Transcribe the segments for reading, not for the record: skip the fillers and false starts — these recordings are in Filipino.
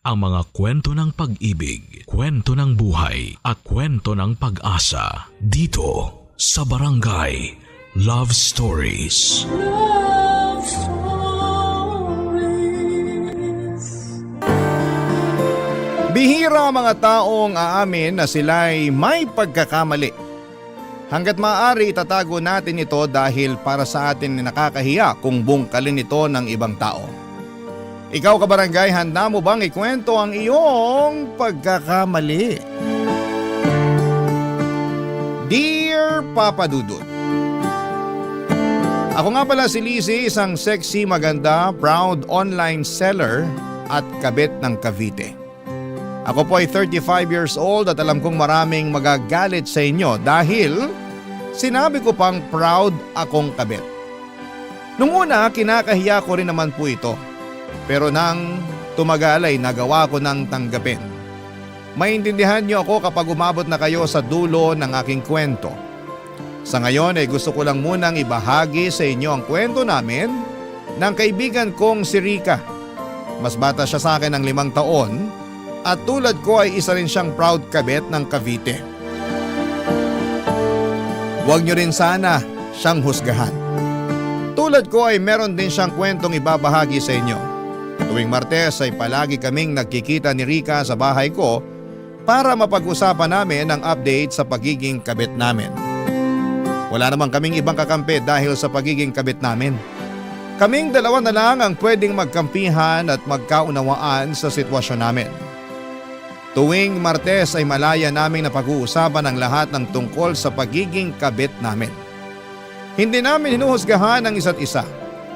ang mga kwento ng pag-ibig, kwento ng buhay at kwento ng pag-asa dito sa Barangay Love Stories. Love Stories. Bihira ang mga taong aamin na sila'y may pagkakamali. Hanggat maaari itatago natin ito dahil para sa atin nakakahiya kung bungkalin ito ng ibang tao. Ikaw kabarangay, handa mo bang ikwento ang iyong pagkakamali? Dear Papa Dudut, ako nga pala si Lizzie, isang sexy, maganda, proud online seller at kabit ng Cavite. Ako po ay 35 years old at alam kong maraming magagalit sa inyo dahil sinabi ko pang proud akong kabit. Nung una, kinakahiya ko rin naman po ito. Pero nang tumagal ay nagawa ko ng tanggapin. Maintindihan niyo ako kapag umabot na kayo sa dulo ng aking kwento. Sa ngayon ay gusto ko lang munang ibahagi sa inyo ang kwento namin ng kaibigan kong si Rica. Mas bata siya sa akin ng 5 taon at tulad ko ay isa rin siyang proud kabit ng Cavite. Huwag niyo rin sana siyang husgahan. Tulad ko ay meron din siyang kwentong ibabahagi sa inyo. Tuwing Martes ay palagi kaming nagkikita ni Rica sa bahay ko para mapag-usapan namin ang update sa pagiging kabit namin. Wala naman kaming ibang kakampi dahil sa pagiging kabit namin. Kaming dalawa na lang ang pwedeng magkampihan at magkaunawaan sa sitwasyon namin. Tuwing Martes ay malaya naming napag-uusapan ang lahat ng tungkol sa pagiging kabit namin. Hindi namin hinuhusgahan ang isa't isa.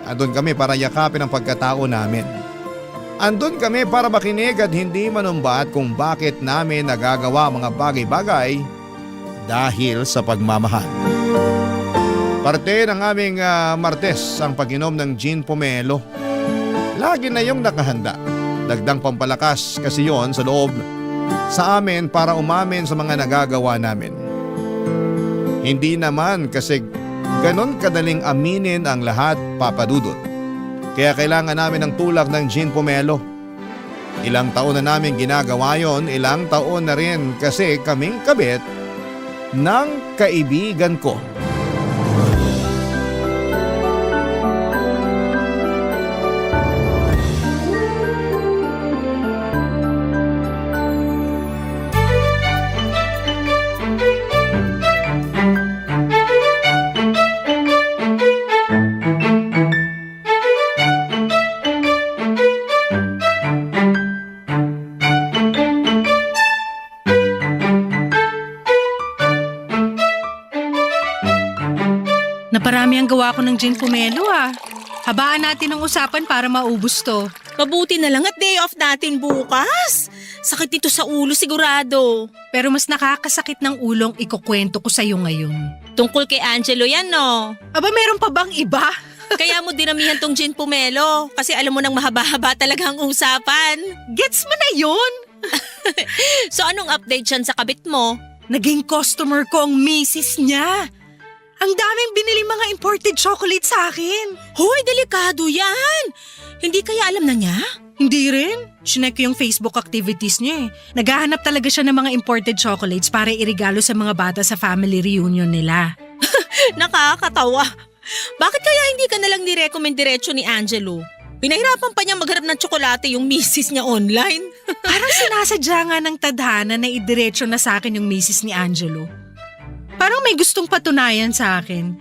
Andun kami para yakapin ang pagkatao namin. Andun kami para makinig at hindi manumbat kung bakit namin nagagawa mga bagay-bagay dahil sa pagmamahal. Parte ng aming Martes ang pag-inom ng gin pomelo. Lagi na yung nakahanda. Dagdang pampalakas kasi yon sa loob sa amin para umamin sa mga nagagawa namin. Hindi naman kasi ganon kadaling aminin ang lahat, Papa Dudut. Kaya kailangan namin ng tulak ng gin pomelo. Ilang taon na namin ginagawa yon, ilang taon na rin kasi kaming kabit ng kaibigan ko. Naparami ang gawa ko ng gin pomelo ah. Habaan natin ang usapan para maubos to. Mabuti na lang at day off natin bukas. Sakit ito sa ulo sigurado. Pero mas nakakasakit ng ulong ikukwento ko sa'yo ngayon. Tungkol kay Angelo yan, no? Aba, meron pa bang iba? Kaya mo dinamihan tong gin pomelo kasi alam mo nang mahaba-haba talaga ang usapan. Gets mo na yun? So anong update dyan sa kabit mo? Naging customer ko ang misis niya. Ang daming binili mga imported chocolate sa akin. Hoy, delikado yan. Hindi kaya alam na niya? Hindi rin. Chinek ko yung Facebook activities niya eh. Naghahanap talaga siya ng mga imported chocolates para irigalo sa mga bata sa family reunion nila. Nakakatawa. Bakit kaya hindi ka nalang ni-recommend diretso ni Angelo? Pinahirapan pa niya maghanap ng tsokolate yung misis niya online. Parang sinasadya nga ng tadhana na idiretso na sa akin yung misis ni Angelo. Parang may gustong patunayan sa akin.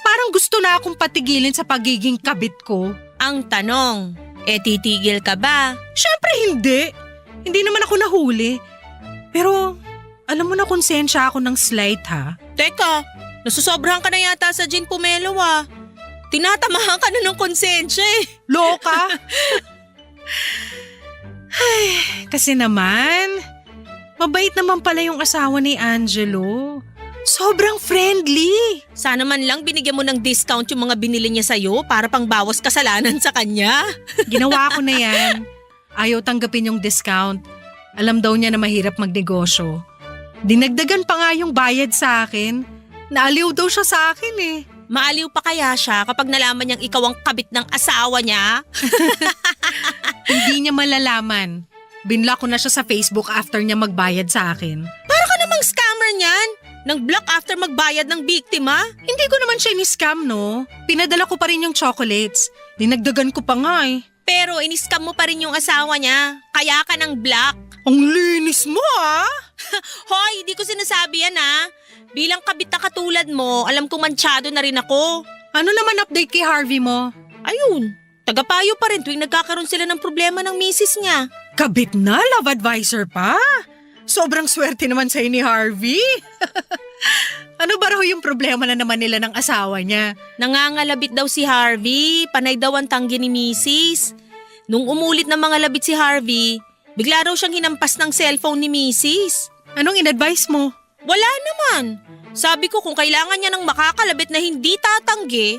Parang gusto na akong patigilin sa pagiging kabit ko. Ang tanong, titigil ka ba? Syempre hindi. Hindi naman ako nahuli. Pero alam mo na konsensya ako ng slight ha. Teka, nasusobrahan ka na yata sa gin pomelo ah. Tinatamahan ka na ng konsensya eh. Loka? Ay, kasi naman, mabait naman pala yung asawa ni Angelo. Sobrang friendly. Sana man lang binigyan mo ng discount yung mga binili niya sa'yo para pang bawas kasalanan sa kanya. Ginawa ko na yan. Ayaw tanggapin yung discount. Alam daw niya na mahirap magnegosyo. Dinagdagan pa nga yung bayad sa akin. Naaliw daw siya sa akin eh. Maaliw pa kaya siya kapag nalaman niyang ikaw ang kabit ng asawa niya? Hindi niya malalaman. Binlock ko na siya sa Facebook after niya magbayad sa akin. Para ka namang scammer niyan. Nang block after magbayad ng biktima. Hindi ko naman siya ni-scam, no? Pinadala ko pa rin yung chocolates. Dinagdagan ko pa nga eh. Pero in-scam mo pa rin yung asawa niya. Kaya ka ng block. Ang linis mo ah! Hoy, di ko sinasabi yan ha. Bilang kabit na katulad mo, alam kong mansyado na rin ako. Ano naman update kay Harvey mo? Ayun, tagapayo pa rin tuwing nagkakaroon sila ng problema ng misis niya. Kabit na, love advisor pa? Sobrang swerte naman sa'yo ni Harvey. Ano ba raw yung problema na naman nila ng asawa niya? Nangangalabit daw si Harvey, panay daw ang tanggi ni misis. Nung umulit ng mga labit si Harvey, bigla raw siyang hinampas ng cellphone ni misis. Anong in-advise mo? Wala naman. Sabi ko kung kailangan niya ng makakalabit na hindi tatanggi,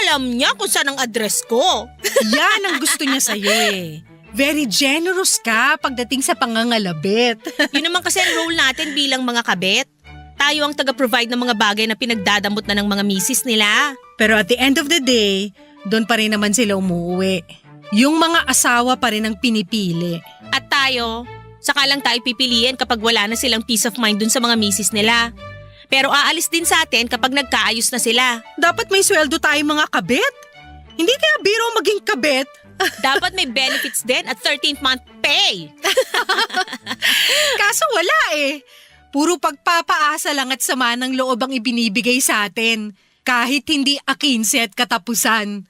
alam niya kung saan ang address ko. Yan ang gusto niya sa'yo eh. Very generous ka pagdating sa pangangalabit. Yun naman kasi ang role natin bilang mga kabit. Tayo ang taga-provide ng mga bagay na pinagdadamot na ng mga misis nila. Pero at the end of the day, doon pa rin naman sila umuwi. Yung mga asawa pa rin ang pinipili. At tayo, saka lang tayo pipiliin kapag wala na silang peace of mind dun sa mga misis nila. Pero aalis din sa atin kapag nagkaayos na sila. Dapat may sweldo tayo mga kabit. Hindi kaya biro maging kabit. Dapat may benefits din at 13th month pay. Kaso wala eh. Puro pagpapaasa lang at sama ng loob ang ibinibigay sa atin. Kahit hindi A15 at katapusan.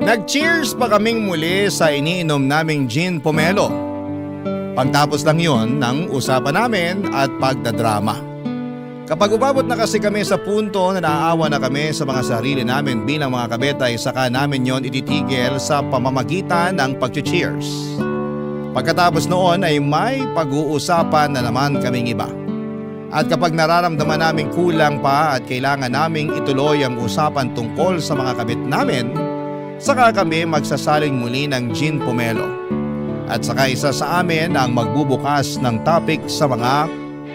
Nag-cheers pa kaming muli sa iniinom naming gin pomelo. Pagtapos lang yon ng usapan namin at pagdadrama. Kapag umabot na kasi kami sa punto na naaawa na kami sa mga sarili namin bilang mga kabeta ay saka namin yon ititigil sa pamamagitan ng pag-cheers. Pagkatapos noon ay may pag-uusapan na naman kaming iba. At kapag nararamdaman namin kulang pa at kailangan naming ituloy ang usapan tungkol sa mga kabit namin, saka kami magsasaling muli ng gin pomelo. At saka isa sa amin ang magbubukas ng topic sa mga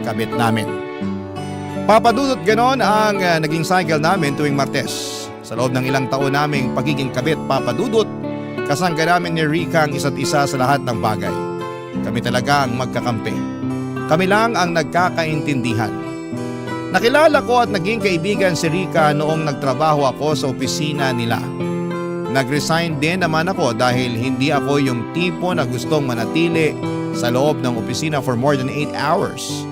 kabit namin. Papadudot ganon ang naging cycle namin tuwing Martes. Sa loob ng ilang taon naming pagiging kabit papadudot, kasangga namin ni Rika ang isa't isa sa lahat ng bagay. Kami talaga ang magkakampi. Kami lang ang nagkakaintindihan. Nakilala ko at naging kaibigan si Rika noong nagtrabaho ako sa opisina nila. Nag-resign din naman ako dahil hindi ako yung tipo na gustong manatili sa loob ng opisina for more than 8 hours.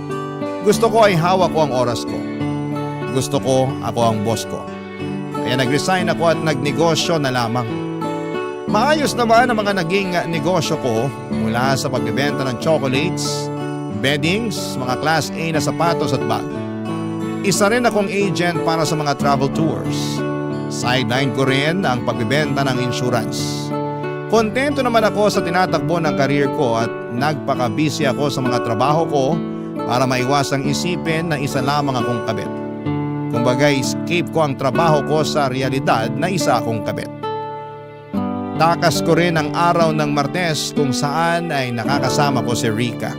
Gusto ko ay hawak ko ang oras ko. Gusto ko ako ang boss ko. Kaya nag-resign ako at nagnegosyo na lamang. Maayos naman ang mga naging negosyo ko mula sa pagbebenta ng chocolates, beddings, mga class A na sapatos at bag. Isa rin akong agent para sa mga travel tours. Sideline ko rin ang pagbebenta ng insurance. Kontento naman ako sa tinatakbo ng career ko at nagpaka-busy ako sa mga trabaho ko para maiwasang isipin na isa lamang akong kabit. Kumbaga, escape ko ang trabaho ko sa realidad na isa akong kabit. Takas ko rin ang araw ng Martes kung saan ay nakakasama ko si Rika.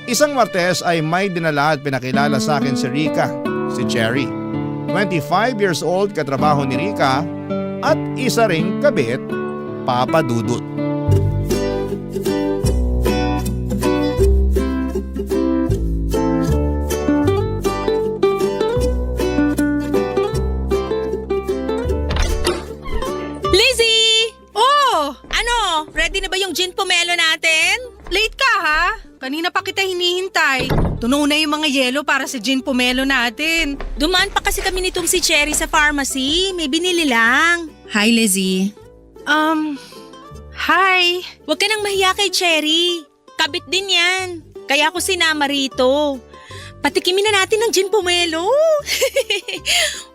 Isang Martes ay may dinala at pinakilala sa akin si Rika, si Cherry. 25 years old katrabaho ni Rika at isa ring kabit, Papa Dudut. Lizzie! Oh! Ano? Ready na ba yung gin pomelo natin? Late ka ha? Kanina pa kita hinihintay. Tunaw na yung mga yelo para sa gin pomelo natin. Dumaan pa kasi kami nitong si Cherry sa pharmacy. May binili lang. Hi, Lizzie. Hi. Huwag ka nang mahiya kay Cherry. Kabit din yan. Kaya ako sinama rito. Patikimin na natin ng gin pomelo.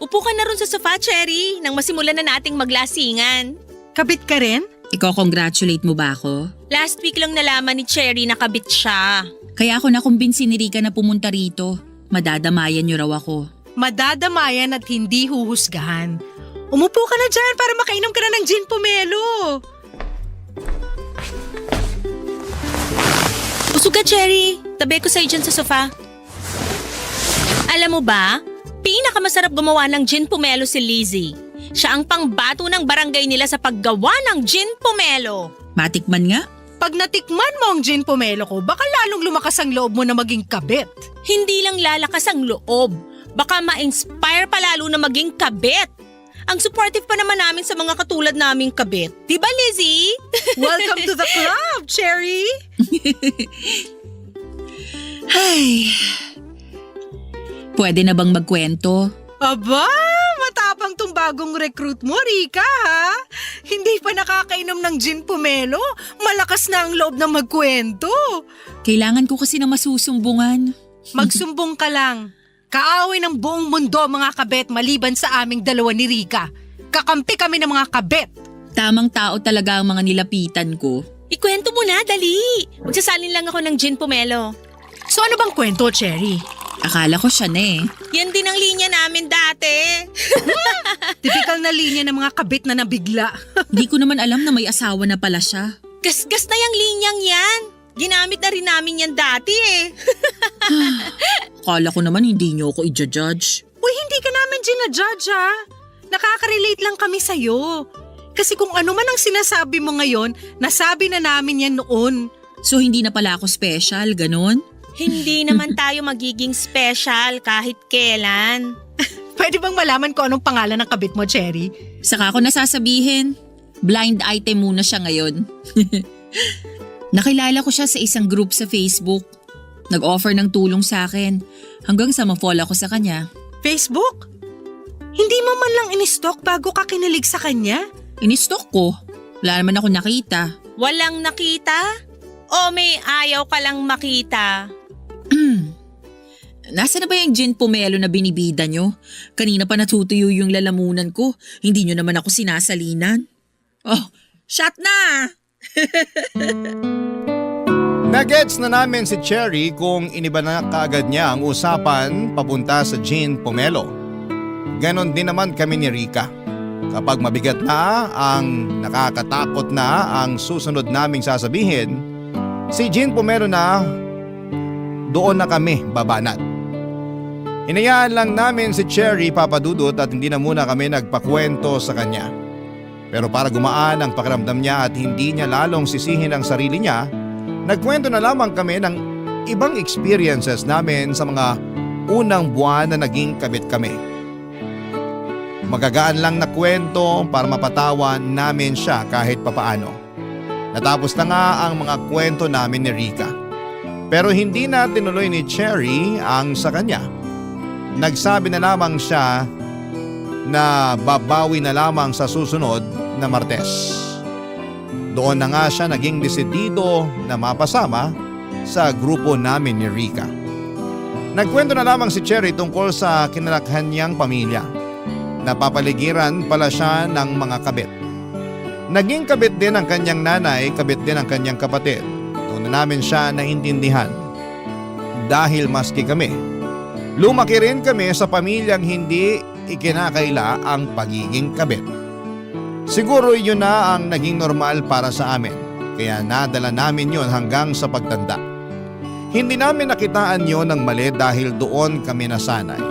Upo ka na ron sa sofa, Cherry, nang masimulan na nating maglasingan. Kabit ka rin? Iko-congratulate mo ba ako? Last week lang nalaman ni Cherry na kabit siya. Kaya ako nakumbinsi ni Rika na pumunta rito. Madadamayan niyo raw ako. Madadamayan at hindi huhusgahan. Umupo ka na dyan para makainom ka na ng gin pomelo. Usog ka, Cherry. Tabi ko sa'yo dyan sa sofa. Alam mo ba, pinakamasarap gumawa ng gin pomelo si Lizzie. Siya ang pangbato ng barangay nila sa paggawa ng gin pomelo. Matikman nga. Pag natikman mo ang gin pomelo ko, baka lalong lumakas ang loob mo na maging kabit. Hindi lang lalakas ang loob, baka ma-inspire pa lalo na maging kabit. Ang supportive pa naman namin sa mga katulad naming kabit. Diba, Lizzie? Welcome to the club, Cherry! Ay. Pwede na bang magkwento? Aba, matapang tong bagong recruit mo, Rika, ha? Hindi pa nakakainom ng gin pomelo. Malakas na ang loob na magkwento. Kailangan ko kasi na masusumbungan. Magsumbong ka lang. Kaaway ng buong mundo, mga kabet, maliban sa aming dalawa ni Rika. Kakampi kami ng mga kabet. Tamang tao talaga ang mga nilapitan ko. Ikwento mo na, dali. Magsasalin lang ako ng gin pomelo. So ano bang kwento, Cherry? Akala ko siya na eh. Yan din ang linya namin dati. Typical na linya ng mga kabit na nabigla. Di ko naman alam na may asawa na pala siya. Gasgas na yung linyang yan. Ginamit na rin namin yan dati eh. Akala ko naman hindi niyo ako i-judge. Uy, hindi ka namin ginajudge, ha? Nakaka-relate lang kami sa'yo. Kasi kung ano man ang sinasabi mo ngayon, nasabi na namin yan noon. So hindi na pala ako special, ganun? Hindi naman tayo magiging special kahit kailan. Pwede bang malaman ko anong pangalan ng kabit mo, Cherry? Saka ko nasasabihin, blind item muna siya ngayon. Nakilala ko siya sa isang group sa Facebook. Nag-offer ng tulong sa akin hanggang sa ma-fall ako sa kanya. Facebook? Hindi mo man lang in-stalk bago ka kinilig sa kanya? In-stalk ko. Wala naman ako nakita. Walang nakita? O may ayaw ka lang makita? Nasaan na ba yung gin pomelo na binibida nyo? Kanina pa natutuyo yung lalamunan ko. Hindi nyo naman ako sinasalinan. Oh, shot na! Nagets na namin si Cherry kung iniba na kaagad niya ang usapan papunta sa gin pomelo. Ganon din naman kami ni Rika. Kapag mabigat na ang nakakatakot na ang susunod naming sasabihin, si gin pomelo na, doon na kami babanat. Hinayaan lang namin si Cherry papadudot at hindi na muna kami nagpakwento sa kanya. Pero para gumaan ang pakiramdam niya at hindi niya lalong sisihin ang sarili niya, nagkwento na lamang kami ng ibang experiences namin sa mga unang buwan na naging kabit kami. Magagaan lang na kwento para mapatawa namin siya kahit papaano. Natapos na nga ang mga kwento namin ni Rika. Pero hindi na tinuloy ni Cherry ang sa kanya. Nagsabi na lamang siya na babawi na lamang sa susunod na Martes. Doon na nga siya naging desidido na mapasama sa grupo namin ni Rika. Nagkwento na lamang si Cherry tungkol sa kinalakhan niyang pamilya. Napapaligiran pala siya ng mga kabit. Naging kabit din ang kanyang nanay, kabit din ang kanyang kapatid. Doon na namin siya naintindihan. Dahil maski kami, lumaki rin kami sa pamilyang hindi ikinakaila ang pagiging kabit. Siguro yun na ang naging normal para sa amin, kaya nadala namin yun hanggang sa pagtanda. Hindi namin nakitaan yun ng mali dahil doon kami nasanay.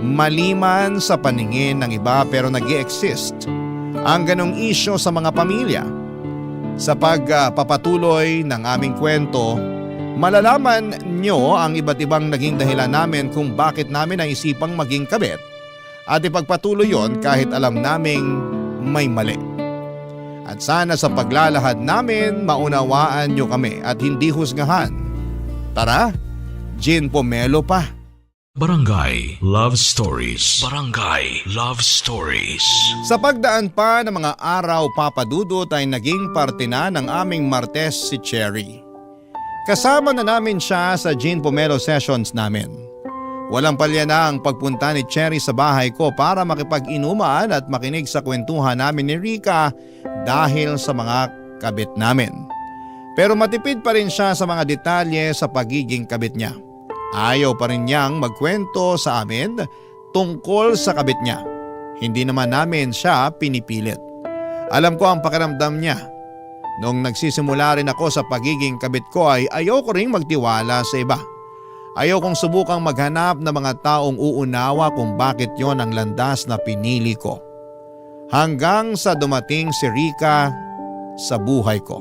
Mali man sa paningin ng iba pero nag-i-exist ang ganong isyo sa mga pamilya. Sa pagpapatuloy ng aming kwento, malalaman nyo ang iba't ibang naging dahilan namin kung bakit namin naisipang maging kabit at ipagpatuloy yon kahit alam naming may mali. At sana sa paglalahad namin maunawaan nyo kami at hindi husgahan. Tara, gin pomelo pa. Barangay Love Stories. Barangay Love Stories. Sa pagdaan pa ng mga araw, papadudot ay naging parte na ng aming Martes si Cherry. Kasama na namin siya sa gin pomelo sessions namin. Walang palya na ang pagpunta ni Cherry sa bahay ko para makipag-inuman at makinig sa kwentuhan namin ni Rika dahil sa mga kabit namin. Pero matipid pa rin siya sa mga detalye sa pagiging kabit niya. Ayaw pa rin niyang magkwento sa amin tungkol sa kabit niya. Hindi naman namin siya pinipilit. Alam ko ang pakiramdam niya. Nung nagsisimula rin ako sa pagiging kabit ko ay ayaw ko ring magtiwala sa iba. Ayaw kong subukang maghanap ng mga taong uunawa kung bakit yon ang landas na pinili ko. Hanggang sa dumating si Rika sa buhay ko.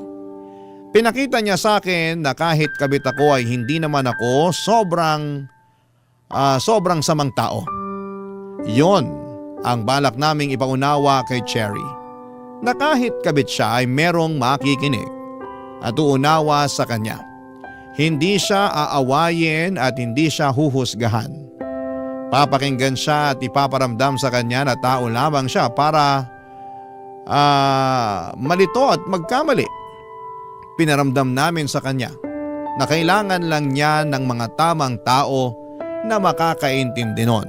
Pinakita niya sa akin na kahit kabit ako ay hindi naman ako sobrang samang tao. Yon ang balak naming ipaunawa kay Cherry. Na kahit kabit siya ay merong makikinig at uunawa sa kanya. Hindi siya aawayin at hindi siya huhusgahan. Papakinggan siya at ipaparamdam sa kanya na tao lamang siya para malito at magkamali. Pinaramdam namin sa kanya na kailangan lang niya ng mga tamang tao na makakaintindi nun.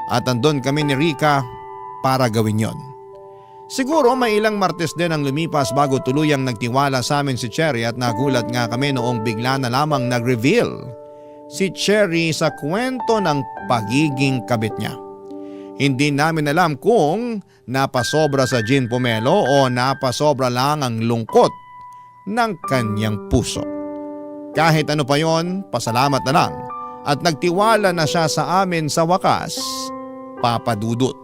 At andun kami ni Rica para gawin yon. Siguro may ilang Martes din ang lumipas bago tuluyang nagtiwala sa amin si Cherry at nagulat nga kami noong bigla na lamang nag-reveal si Cherry sa kwento ng pagiging kabit niya. Hindi namin alam kung napasobra sa gin pomelo o napasobra lang ang lungkot ng kanyang puso. Kahit ano pa yon, pasalamat na lang at nagtiwala na siya sa amin sa wakas, Papa Dudut.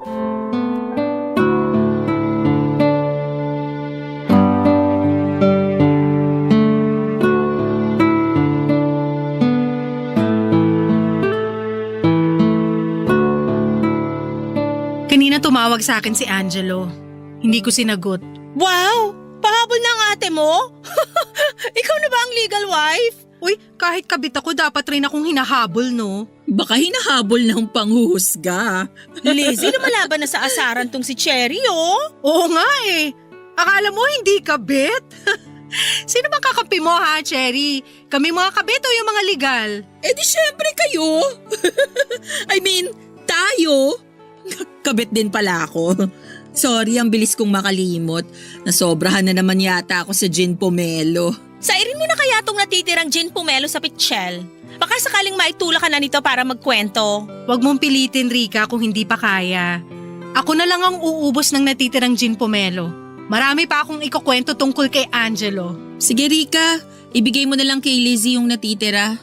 Kanina tumawag sa akin si Angelo. Hindi ko sinagot. Wow! Pahabol ng ate mo? Ikaw na ba ang legal wife? Uy, kahit kabit ako dapat rin akong hinahabol, no? Baka hinahabol ng panghuhusga. Lizzie, lumalaban na sa asaran tong si Cherry, oh. Oo nga eh. Akala mo hindi kabit? Sino bang kakampi mo ha, Cherry? Kami mga kabit o yung mga legal? Eh di syempre kayo. I mean, tayo. Kabit din pala ako. Sorry, ang bilis kong makalimot. Nasobrahan na naman yata ako sa gin pomelo. Sairin mo na kaya tong natitirang gin pomelo sa pitchel. Baka sakaling maitula ka na nito para magkwento. Huwag mong pilitin, Rica, kung hindi pa kaya. Ako na lang ang uubos ng natitirang gin pomelo. Marami pa akong ikukwento tungkol kay Angelo. Sige Rica, ibigay mo na lang kay Lizzie yung natitira.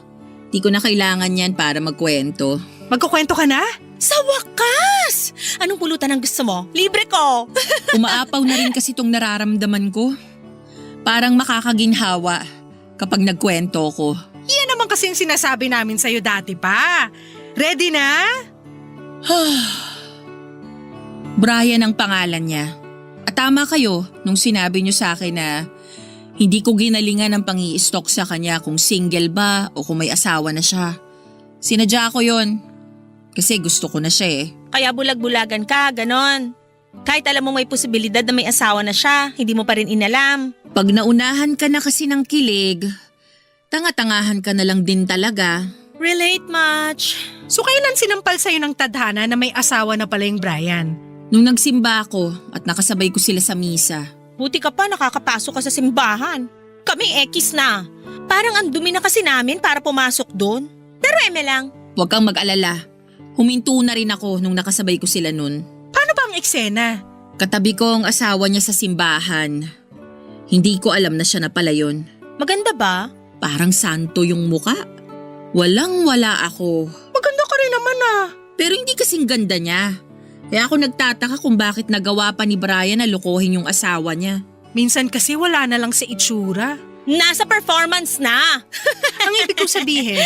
Di ko na kailangan yan para magkwento. Magkukwento ka na? Sa wakas! Anong pulutan ang gusto mo? Libre ko! Umaapaw na rin kasi itong nararamdaman ko. Parang makakaginhawa kapag nagkwento ko. Yan naman kasi yung sinasabi namin sa'yo dati pa. Ready na? Brian ang pangalan niya. At tama kayo nung sinabi niyo sa akin na hindi ko ginalingan ang pang-i-stalk sa kanya kung single ba o kung may asawa na siya. Sinadya ko yon kasi gusto ko na siya eh. Kaya bulag-bulagan ka, ganon. Kahit alam mo may posibilidad na may asawa na siya, hindi mo pa rin inalam. Pag naunahan ka na kasi ng kilig, tanga-tangahan ka na lang din talaga. Relate much. So kailan sinampal sa'yo ng tadhana na may asawa na pala yung Brian? Nung nagsimba ako at nakasabay ko sila sa misa. Buti ka pa nakakapasok ka sa simbahan. Kami ekis na. Parang ang dumi na kasi namin para pumasok doon. Pero eme lang. Huwag kang mag-alala. Huminto na rin ako nung nakasabay ko sila nun. Paano ba ang eksena? Katabi ko ang asawa niya sa simbahan. Hindi ko alam na siya na pala yun. Maganda ba? Parang santo yung muka. Walang-wala ako. Maganda ka rin naman ah. Pero hindi kasing ganda niya. Kaya ako nagtataka kung bakit nagawa pa ni Brian na lokohin yung asawa niya. Minsan kasi wala na lang sa itsura. Nasa performance na. Ang ibig kong sabihin,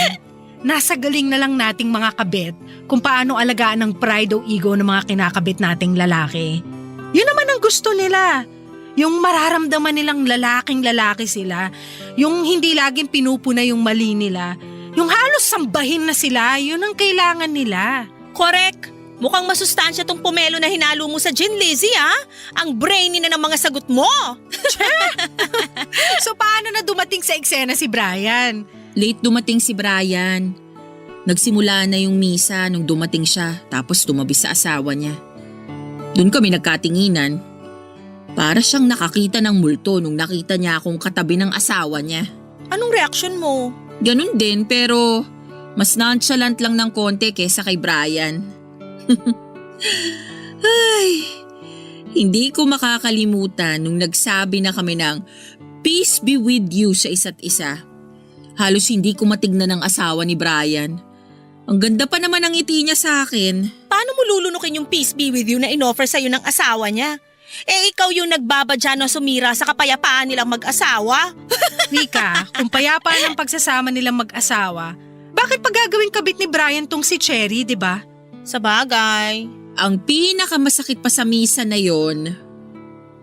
nasa galing na lang nating mga kabit kung paano alagaan ang pride o ego ng mga kinakabit nating lalaki. Yun naman ang gusto nila. Yung mararamdaman nilang lalaking lalaki sila. Yung hindi laging pinupuna yung mali nila. Yung halos sambahin na sila, yun ang kailangan nila. Correct. Mukhang masustansya tong pomelo na hinalo mo sa gin, Lizzie, ha? Ang brainy na ng mga sagot mo. So paano na dumating sa eksena si Brian? Late dumating si Brian. Nagsimula na yung misa nung dumating siya tapos tumabi sa asawa niya. Doon kami nagkatinginan. Para siyang nakakita ng multo nung nakita niya akong katabi ng asawa niya. Anong reaksyon mo? Ganun din pero mas nonchalant lang ng konti kesa kay Brian. Ay, hindi ko makakalimutan nung nagsabi na kami ng peace be with you sa isa't isa. Halos hindi ko matignan ang asawa ni Brian. Ang ganda pa naman ang ngiti niya sa akin. Paano mo lulunukin yung peace be with you na inoffer sa'yo ng asawa niya? Eh ikaw yung nagbabadya na sumira sa kapayapaan nilang mag-asawa. Rika, kung payapa ng pagsasama nilang mag-asawa, bakit pa gagawing kabit ni Brian tong si Cherry, di ba? Sa bagay. Ang pinakamasakit pa sa misa na yon,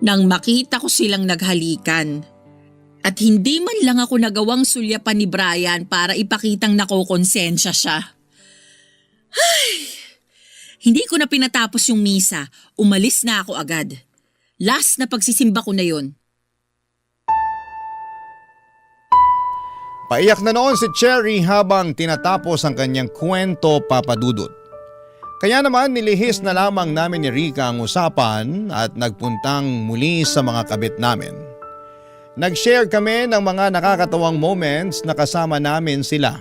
nang makita ko silang naghalikan. At hindi man lang ako nagawang sulyapan ni Brian para ipakitang nakokonsensya siya. Ay, hindi ko na pinatapos yung misa. Umalis na ako agad. Last na pagsisimba ko na yon. Paiyak na noon si Cherry habang tinatapos ang kanyang kwento, Papa Dudut. Kaya naman nilihis na lamang namin ni Rica ang usapan at nagpuntang muli sa mga kabit namin. Nag-share kami ng mga nakakatawang moments na kasama namin sila.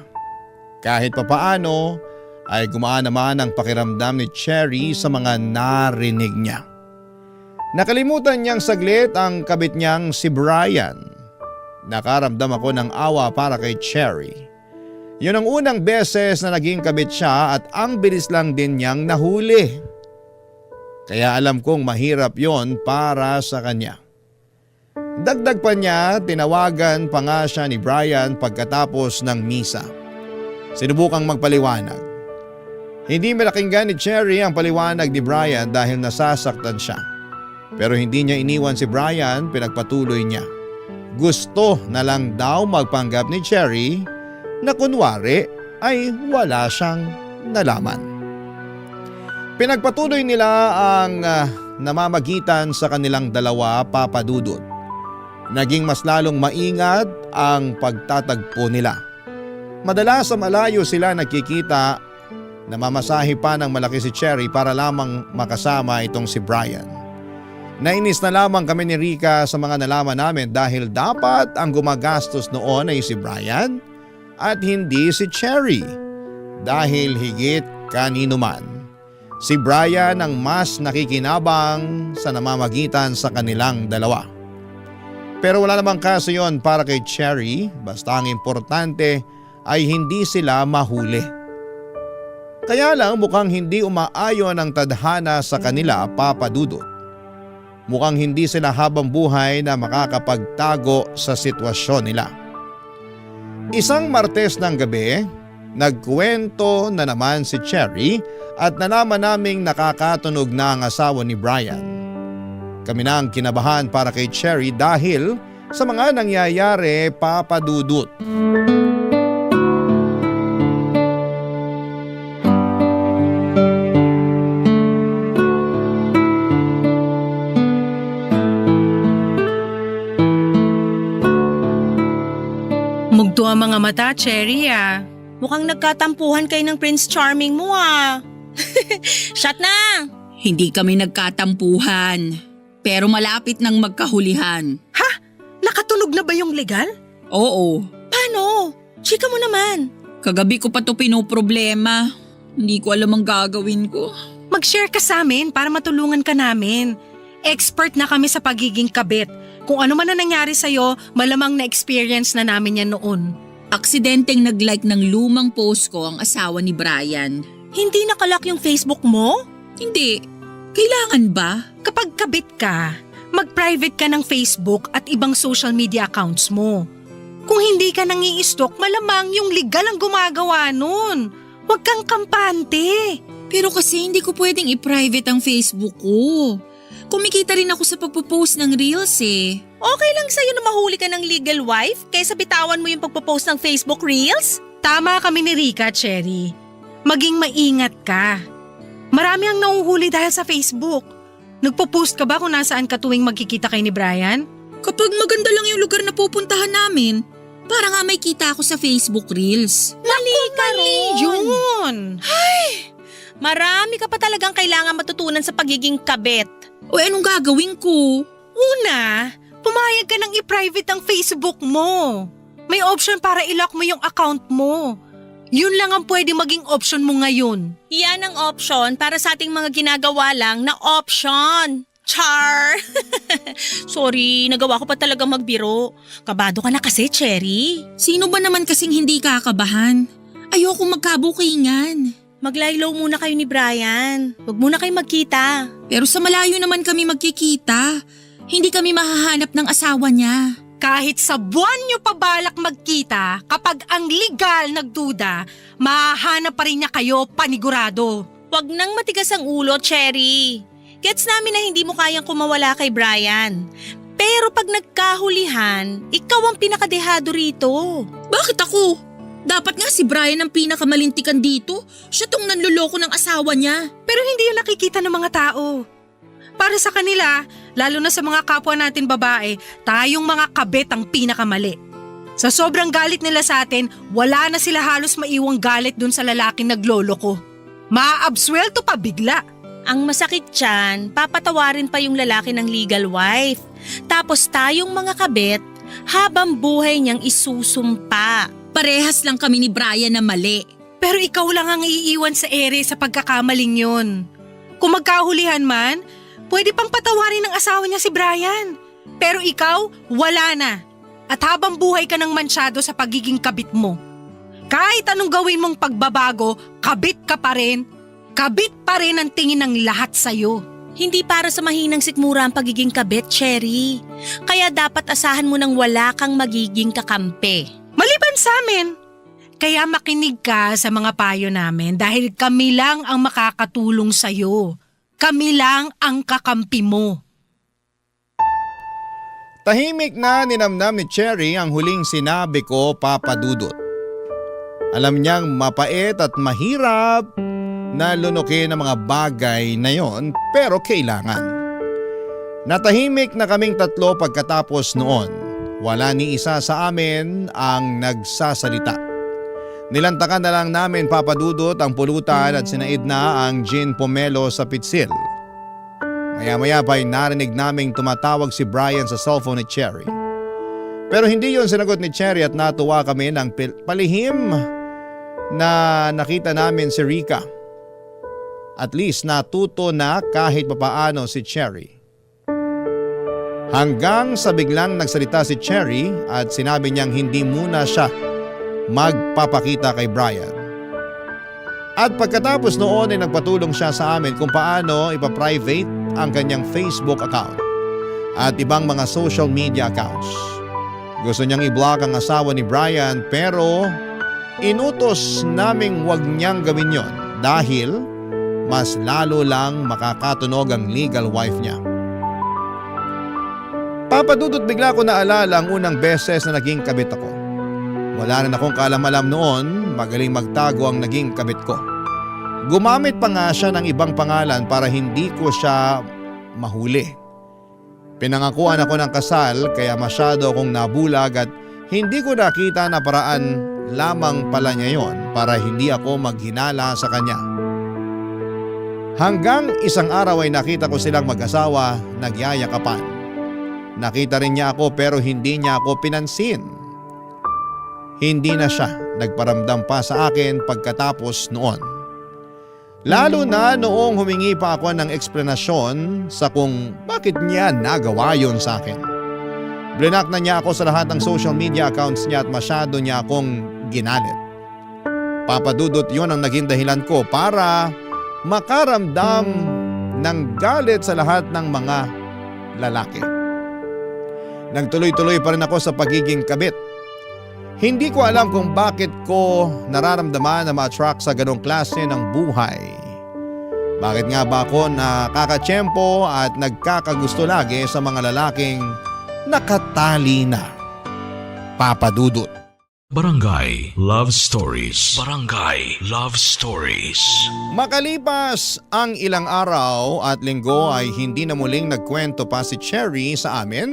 Kahit papaano ay gumaan naman ang pakiramdam ni Cherry sa mga narinig niya. Nakalimutan niyang saglit ang kabit niyang si Brian. Nakaramdam ako ng awa para kay Cherry. Yun ang unang beses na naging kabit siya at ang bilis lang din niyang nahuli. Kaya alam kong mahirap yon para sa kanya. Dagdag pa niya, tinawagan pa nga siya ni Brian pagkatapos ng misa. Sinubukang magpaliwanag. Hindi malakinggan ni Cherry ang paliwanag ni Brian dahil nasasaktan siya. Pero hindi niya iniwan si Brian, pinagpatuloy niya. Gusto na lang daw magpanggap ni Cherry na kunwari ay wala siyang nalaman. Pinagpatuloy nila ang namamagitan sa kanilang dalawa, Papa Dudut. Naging mas lalong maingat ang pagtatagpo nila. Madalas sa malayo sila nagkikita, namamasahe pa ng malaki si Cherry para lamang makasama itong si Brian. Nainis na lamang kami ni Rica sa mga nalaman namin dahil dapat ang gumagastos noon ay si Brian at hindi si Cherry. Dahil higit kanino man, si Brian ang mas nakikinabang sa namamagitan sa kanilang dalawa. Pero wala namang kaso yon para kay Cherry, basta ang importante ay hindi sila mahuli. Kaya lang mukhang hindi umaayon ang tadhana sa kanila, Papa Dudut. Mukhang hindi sila habang buhay na makakapagtago sa sitwasyon nila. Isang Martes ng gabi, nagkwento na naman si Cherry at nalaman naming nakakatunog na ang asawa ni Brian. Kami na ang kinabahan para kay Cherry dahil sa mga nangyayari, Papa Dudut. Mugto ang mga mata, Cherry ah. Mukhang nagkatampuhan kayo ng Prince Charming mo ah. Shut na! Hindi kami nagkatampuhan. Pero malapit nang magkahulihan. Ha? Nakatunog na ba yung legal? Oo. Paano? Chika mo naman. Kagabi ko pa to pinoproblema. Hindi ko alam ang gagawin ko. Mag-share ka sa amin para matulungan ka namin. Expert na kami sa pagiging kabit. Kung ano man na nangyari sa'yo, malamang na-experience na namin yan noon. Aksidenteng nag-like ng lumang post ko ang asawa ni Brian. Hindi nakalock yung Facebook mo? Hindi. Kailangan ba? Kapag kabit ka, mag-private ka ng Facebook at ibang social media accounts mo. Kung hindi ka nang i-stalk, malamang yung legal ang gumagawa nun. Huwag kang kampante. Pero kasi hindi ko pwedeng i-private ang Facebook ko. Kumikita rin ako sa pagpo-post ng reels eh. Okay lang sa'yo na mahuli ka ng legal wife kaysa bitawan mo yung pagpo-post ng Facebook Reels? Tama kami ni Rica, Cherry. Maging maingat ka. Marami ang nauhuli dahil sa Facebook. Nagpo-post ka ba kung nasaan ka tuwing magkikita kay ni Brian? Kapag maganda lang yung lugar na pupuntahan namin, para nga may kita ako sa Facebook Reels. Mali ka ron. Yun! Marami ka pa talagang kailangan matutunan sa pagiging kabit. O anong gagawin ko? Una, pumayag ka nang i-private ang Facebook mo. May option para i-lock mo yung account mo. Yun lang ang pwede maging option mo ngayon. Yan ang option para sa ating mga ginagawa lang na option. Char! Sorry, nagawa ko pa talaga magbiro. Kabado ka na kasi, Cherry. Sino ba naman kasing hindi kakabahan? Ayoko magkabukingan. Mag-lie-low muna kayo ni Brian. Huwag muna kayo magkita. Pero sa malayo naman kami magkikita. Hindi kami mahahanap ng asawa niya. Kahit sa buwan nyo pa balak magkita, kapag ang legal nagduda, mahahanap pa rin niya kayo panigurado. Huwag nang matigas ang ulo, Cherry. Gets namin na hindi mo kayang kumawala kay Brian. Pero pag nagkahulihan, ikaw ang pinakadehado rito. Bakit ako? Dapat nga si Brian ang pinakamalintikan dito. Siya tong nanloloko ng asawa niya. Pero hindi yun nakikita ng mga tao. Para sa kanila, lalo na sa mga kapwa natin babae, tayong mga kabit ang pinakamali. Sa sobrang galit nila sa atin, wala na sila halos maiwang galit dun sa lalaking nagloloko. Maaabswelto pa bigla. Ang masakit tiyan, papatawarin pa yung lalaki ng legal wife. Tapos tayong mga kabit, habang buhay niyang isusumpa. Parehas lang kami ni Brian na mali. Pero ikaw lang ang iiwan sa ere sa pagkakamaling yun. Kung magkahulihan man, pwede pang patawarin ng asawa niya si Brian. Pero ikaw, wala na. At habang buhay ka ng mansyado sa pagiging kabit mo. Kahit anong gawin mong pagbabago, kabit ka pa rin. Kabit pa rin ang tingin ng lahat sa'yo. Hindi para sa mahinang sikmura ang pagiging kabit, Cherry. Kaya dapat asahan mo nang wala kang magiging kakampi. Maliban sa amin. Kaya makinig ka sa mga payo namin dahil kami lang ang makakatulong sa'yo. Kami lang ang kakampi mo. Tahimik na ninamnam ni Cherry ang huling sinabi ko, Papa Dudut. Alam niyang mapait at mahirap na lunukin ang mga bagay na yon, pero kailangan. Natahimik na kaming tatlo pagkatapos noon. Wala ni isa sa amin ang nagsasalita. Nilantakan na lang namin, Papa Dudut, ang pulutan at sinaid na ang gin pomelo sa pitsil. Maya-maya pa'y narinig naming tumatawag si Brian sa cellphone ni Cherry. Pero hindi yon sinagot ni Cherry at natuwa kami ng palihim na nakita namin si Rika. At least natuto na kahit papaano si Cherry. Hanggang sa biglang nagsalita si Cherry at sinabi niyang hindi muna siya magpapakita kay Brian. At pagkatapos noon ay nagpatulong siya sa amin kung paano ipaprivate ang kanyang Facebook account at ibang mga social media accounts. Gusto niyang i-block ang asawa ni Brian pero inutos naming wag niyang gawin yon dahil mas lalo lang makakatunog ang legal wife niya. Papa Dudut, bigla ko naalala ang unang beses na naging kabit ako. Wala rin akong kaalam-alam noon, magaling magtago ang naging kabit ko. Gumamit pa nga siya ng ibang pangalan para hindi ko siya mahuli. Pinangakuan ako ng kasal kaya masyado akong nabulag at hindi ko nakita na paraan lamang pala niya yon para hindi ako maghinala sa kanya. Hanggang isang araw ay nakita ko silang mag-asawa nagyayakapan. Nakita rin niya ako pero hindi niya ako pinansin. Hindi na siya nagparamdam pa sa akin pagkatapos noon. Lalo na noong humingi pa ako ng eksplanasyon sa kung bakit niya nagawa yon sa akin. Blinak na niya ako sa lahat ng social media accounts niya at masyado niya akong ginalit. Papa Dudut, yon ang naging dahilan ko para makaramdam ng galit sa lahat ng mga lalaki. Nagtuloy-tuloy pa rin ako sa pagiging kabit. Hindi ko alam kung bakit ko nararamdaman na ma-attract sa ganong klase ng buhay. Bakit nga ba ako nakakatsyempo at nagkakagusto lagi sa mga lalaking nakatali na? Papa Dudut. Barangay Love Stories. Barangay Love Stories. Makalipas ang ilang araw at linggo ay hindi na muling nagkwento pa si Cherry sa amin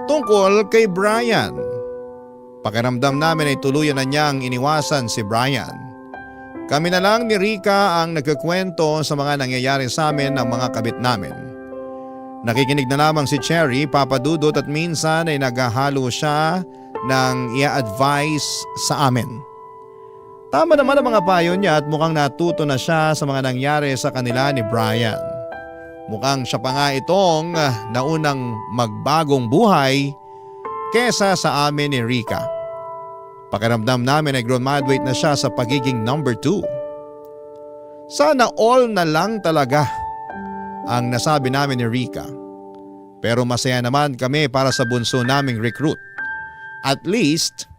tungkol kay Brian. Pakiramdam namin ay tuluyan na niyang iniwasan si Brian. Kami na lang ni Rika ang nagkukwento sa mga nangyayari sa amin ng mga kabit namin. Nakikinig na lamang si Cherry, Papa Dudut, at minsan ay naghahalo siya ng i-advise sa amin. Tama naman ang mga payo niya at mukhang natuto na siya sa mga nangyari sa kanila ni Brian. Mukhang siya pa nga itong naunang magbagong buhay kesa sa amin ni Rika. Pakiramdam namin ay graduate na siya sa pagiging number 2. Sana all na lang talaga ang nasabi namin ni Rica. Pero masaya naman kami para sa bunso naming recruit. At least,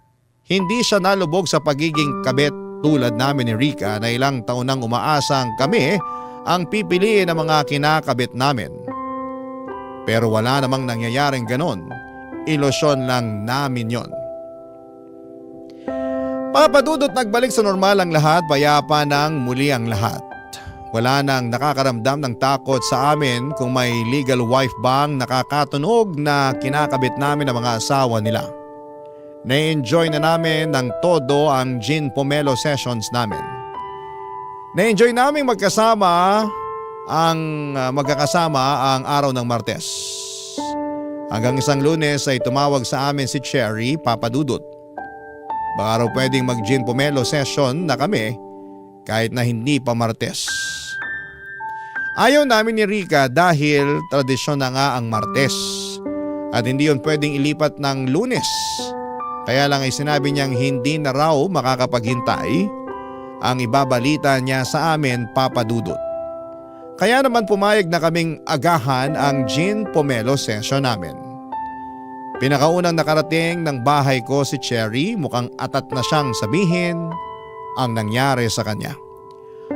hindi siya nalubog sa pagiging kabit tulad namin ni Rica na ilang taon nang umaasang kami ang pipiliin ng mga kinakabit namin. Pero wala namang nangyayaring ganon. Ilusyon lang namin yon. Papadudot nagbalik sa normal ang lahat, payapa nang muli ang lahat. Wala nang nakakaramdam ng takot sa amin kung may legal wife bang nakakatunog na kinakabit namin ang mga asawa nila. Na-enjoy na namin ng todo ang gin pomelo sessions namin. Na-enjoy namin magkakasama ang araw ng Martes. Hanggang isang Lunes ay tumawag sa amin si Cherry, Papadudot. Baka raw pwedeng mag-gin pomelo session na kami kahit na hindi pa Martes. Ayaw namin ni Rica dahil tradisyon na nga ang Martes at hindi yon pwedeng ilipat ng Lunes. Kaya lang ay sinabi niyang hindi na raw makakapaghintay ang ibabalita niya sa amin, Papadudot. Kaya naman pumayag na kaming agahan ang gin pomelo session namin. Pinakaunang nakarating ng bahay ko si Cherry, mukhang atat na siyang sabihin ang nangyari sa kanya.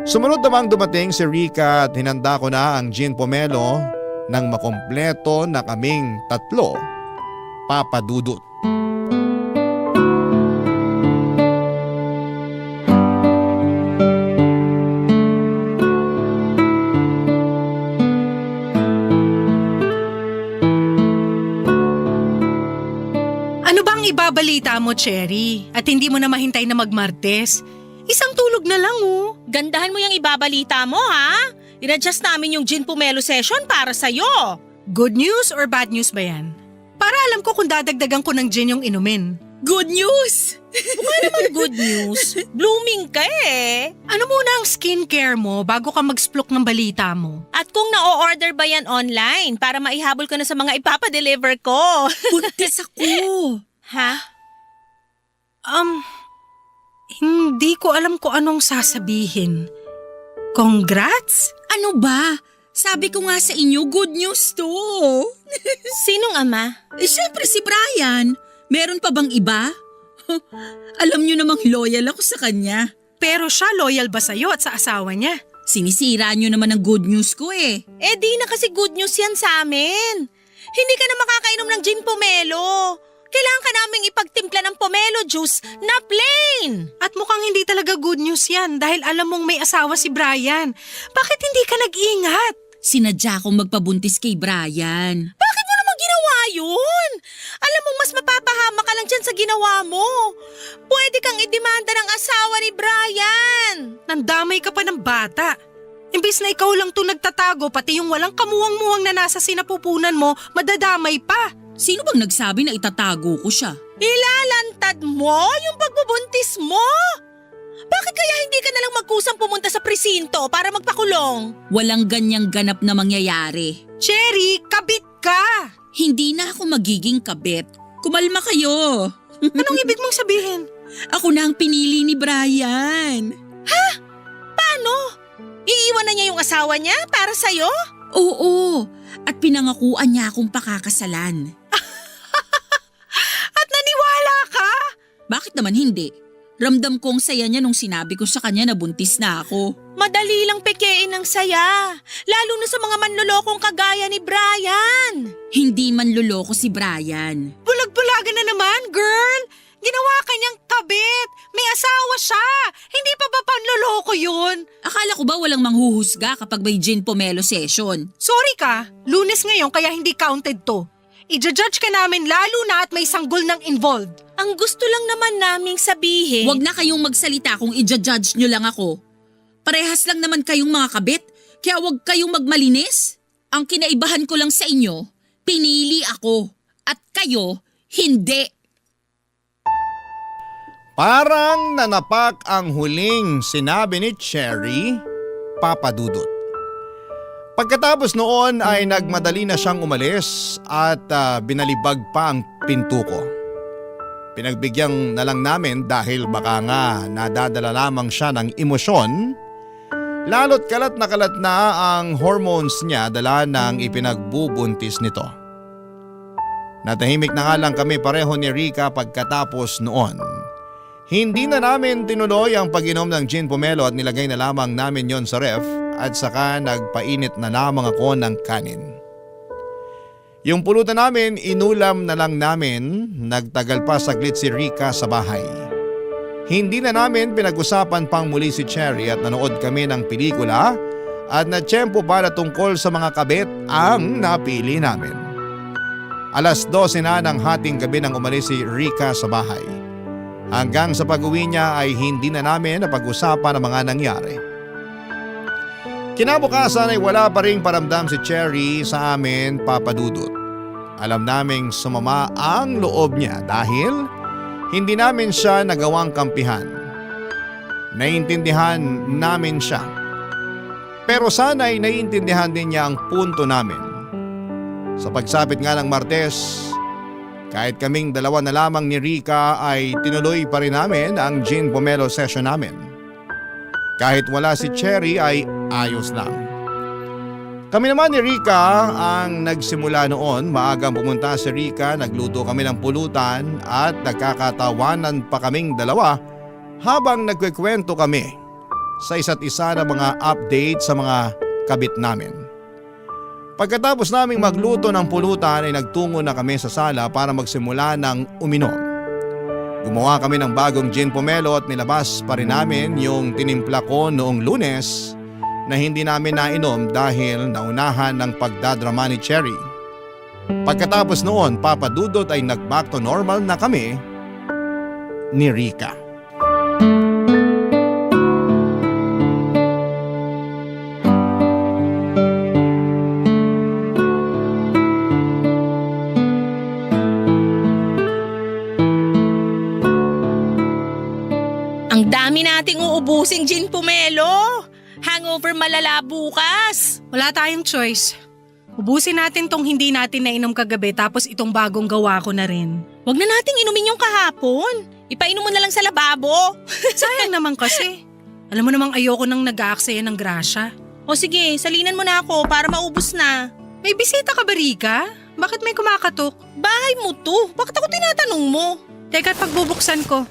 Sumunod namang dumating si Rica at hinanda ko na ang gin pomelo nang makompleto na kaming tatlo, Papadudot. Ibabalita mo, Cherry, at hindi mo na mahintay na magmartes. Isang tulog na lang oh. Gandahan mo yung ibabalita mo, ha? In-adjust namin yung gin pomelo session para sa'yo. Good news or bad news ba yan? Para alam ko kung dadagdagan ko ng gin yung inumin. Good news! Mukha naman good news. Blooming ka eh. Ano muna ang skincare mo bago ka mag-splok ng balita mo? At kung na-order ba yan online para maihabol ko na sa mga ipapadeliver ko? Buntis ako! Ha? Hindi ko alam kung anong sasabihin. Congrats? Ano ba? Sabi ko nga sa inyo, good news to. Sinong ama? Siyempre si Brian. Meron pa bang iba? Alam niyo namang loyal ako sa kanya. Pero siya loyal ba sa'yo at sa asawa niya? Sinisira niyo naman ang good news ko eh. Eh di na kasi good news yan sa amin. Hindi ka na makakainom ng gin pomelo. Kailangan ka naming ipagtimpla ng pomelo juice na plain. At mukhang hindi talaga good news yan dahil alam mong may asawa si Brian. Bakit hindi ka nag-ingat? Sinadya kong magpabuntis kay Brian. Bakit mo naman ginawa yun? Alam mo mas mapapahama ka lang dyan sa ginawa mo. Pwede kang idemanda ng asawa ni Brian. Nandamay ka pa ng bata. Imbis na ikaw lang itong nagtatago, pati yung walang kamuwang-muwang na nasa sinapupunan mo, madadamay pa. Sino bang nagsabi na itatago ko siya? Ilalantad mo yung pagbubuntis mo? Bakit kaya hindi ka nalang magkusang pumunta sa presinto para magpakulong? Walang ganyang ganap na mangyayari. Cherry, kabit ka! Hindi na ako magiging kabit. Kumalma kayo. Anong ibig mong sabihin? Ako na ang pinili ni Brian. Paano? Iiwan na niya yung asawa niya para sa'yo? Oo, at pinangakuan niya akong pakakasalan. At naniwala ka? Bakit naman hindi? Ramdam kong saya niya nung sinabi ko sa kanya na buntis na ako. Madali lang pekein ng saya, lalo na sa mga manlolokong kagaya ni Brian. Hindi man luloko si Brian. Bulag-bulagan na naman, girl! Ginawa ka niyang kabit! May asawa siya! Hindi pa ba panloloko yun? Akala ko ba walang manghuhusga kapag may gin pomelo session? Sorry ka, Lunes ngayon kaya hindi counted to. I-judge ka namin lalo na at may sanggol ng involved. Ang gusto lang naman naming sabihin… Huwag na kayong magsalita kung i-judge nyo lang ako. Parehas lang naman kayong mga kabit, kaya huwag kayong magmalinis. Ang kinaibahan ko lang sa inyo, pinili ako. At kayo, hindi. Parang nanapak ang huling sinabi ni Cherry, Papadudot. Pagkatapos noon ay nagmadali na siyang umalis at binalibag pa ang pinto ko. Pinagbigyan na lang namin dahil baka nga nadadala lamang siya ng emosyon Lalo't kalat na ang hormones niya dala ng ipinagbubuntis nito. Natahimik na nga lang kami pareho ni Rica pagkatapos noon. Hindi na namin tinuloy ang pag-inom ng gin pomelo at nilagay na lamang namin yon sa ref at saka nagpainit na lamang ako ng kanin. Yung pulutan namin, inulam na lang namin, nagtagal pa saglit si Rica sa bahay. Hindi na namin pinag-usapan pang muli si Cherry at nanood kami ng pelikula at natsyempo para tungkol sa mga kabit ang napili namin. 12:00 na ng hating gabi nang umalis si Rica sa bahay. Hanggang sa pag-uwi niya ay hindi na namin napag-usapan ang mga nangyari. Kinabukasan ay wala pa ring paramdam si Cherry sa amin, Papa Dudut. Alam naming sumama ang loob niya dahil hindi namin siya nagawang kampihan. Naiintindihan namin siya. Pero sana'y naiintindihan din niya ang punto namin. Sa pagsapit nga ng Martes, kahit kaming dalawa na lamang ni Rica ay tinuloy pa rin namin ang gin pomelo session namin. Kahit wala si Cherry ay ayos lang. Kami naman ni Rica ang nagsimula noon. Maagang pumunta si Rica, nagluto kami ng pulutan at nagkakatawanan pa kaming dalawa habang nagkikwento kami sa isa't isa na mga update sa mga kabit namin. Pagkatapos naming magluto ng pulutan ay nagtungo na kami sa sala para magsimula ng uminom. Gumawa kami ng bagong gin pomelo at nilabas pa rin namin yung tinimpla ko noong Lunes na hindi namin nainom dahil naunahan ng pagdadrama ni Cherry. Pagkatapos noon, Papa Dudut ay nag-back to normal na kami ni Rica. Ang dami nating uubusing gin pomelo. Hangover malala bukas. Wala tayong choice. Ubusin natin tong hindi natin nainom kagabi tapos itong bagong gawa ko na rin. Huwag na nating inumin yung kahapon. Ipainom mo na lang sa lababo. Sayang naman kasi. Alam mo namang ayoko nang nag-aaksaya ng grasya. O sige, salinan mo na ako para maubos na. May bisita ka ba, Rica? Bakit may kumakatok? Bahay mo to. Bakit ako tinatanong mo? Teka, pagbubuksan ko.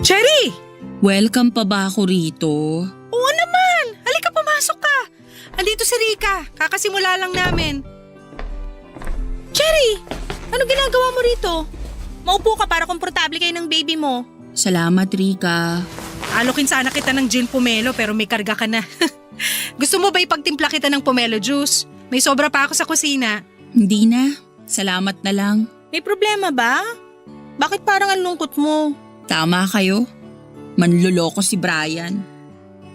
Cherry! Welcome pa ba ako rito? Oo naman! Halika, pumasok ka! Andito si Rica. Kakasimula lang namin. Cherry! Ano ginagawa mo rito? Maupo ka para komportable kayo ng baby mo. Salamat, Rica. Alokin sana kita ng gin pomelo pero may karga ka na. Gusto mo ba ipagtimpla kita ng pomelo juice? May sobra pa ako sa kusina. Hindi na. Salamat na lang. May problema ba? Bakit parang ang lungkot mo? Tama kayo. Manloloko si Brian.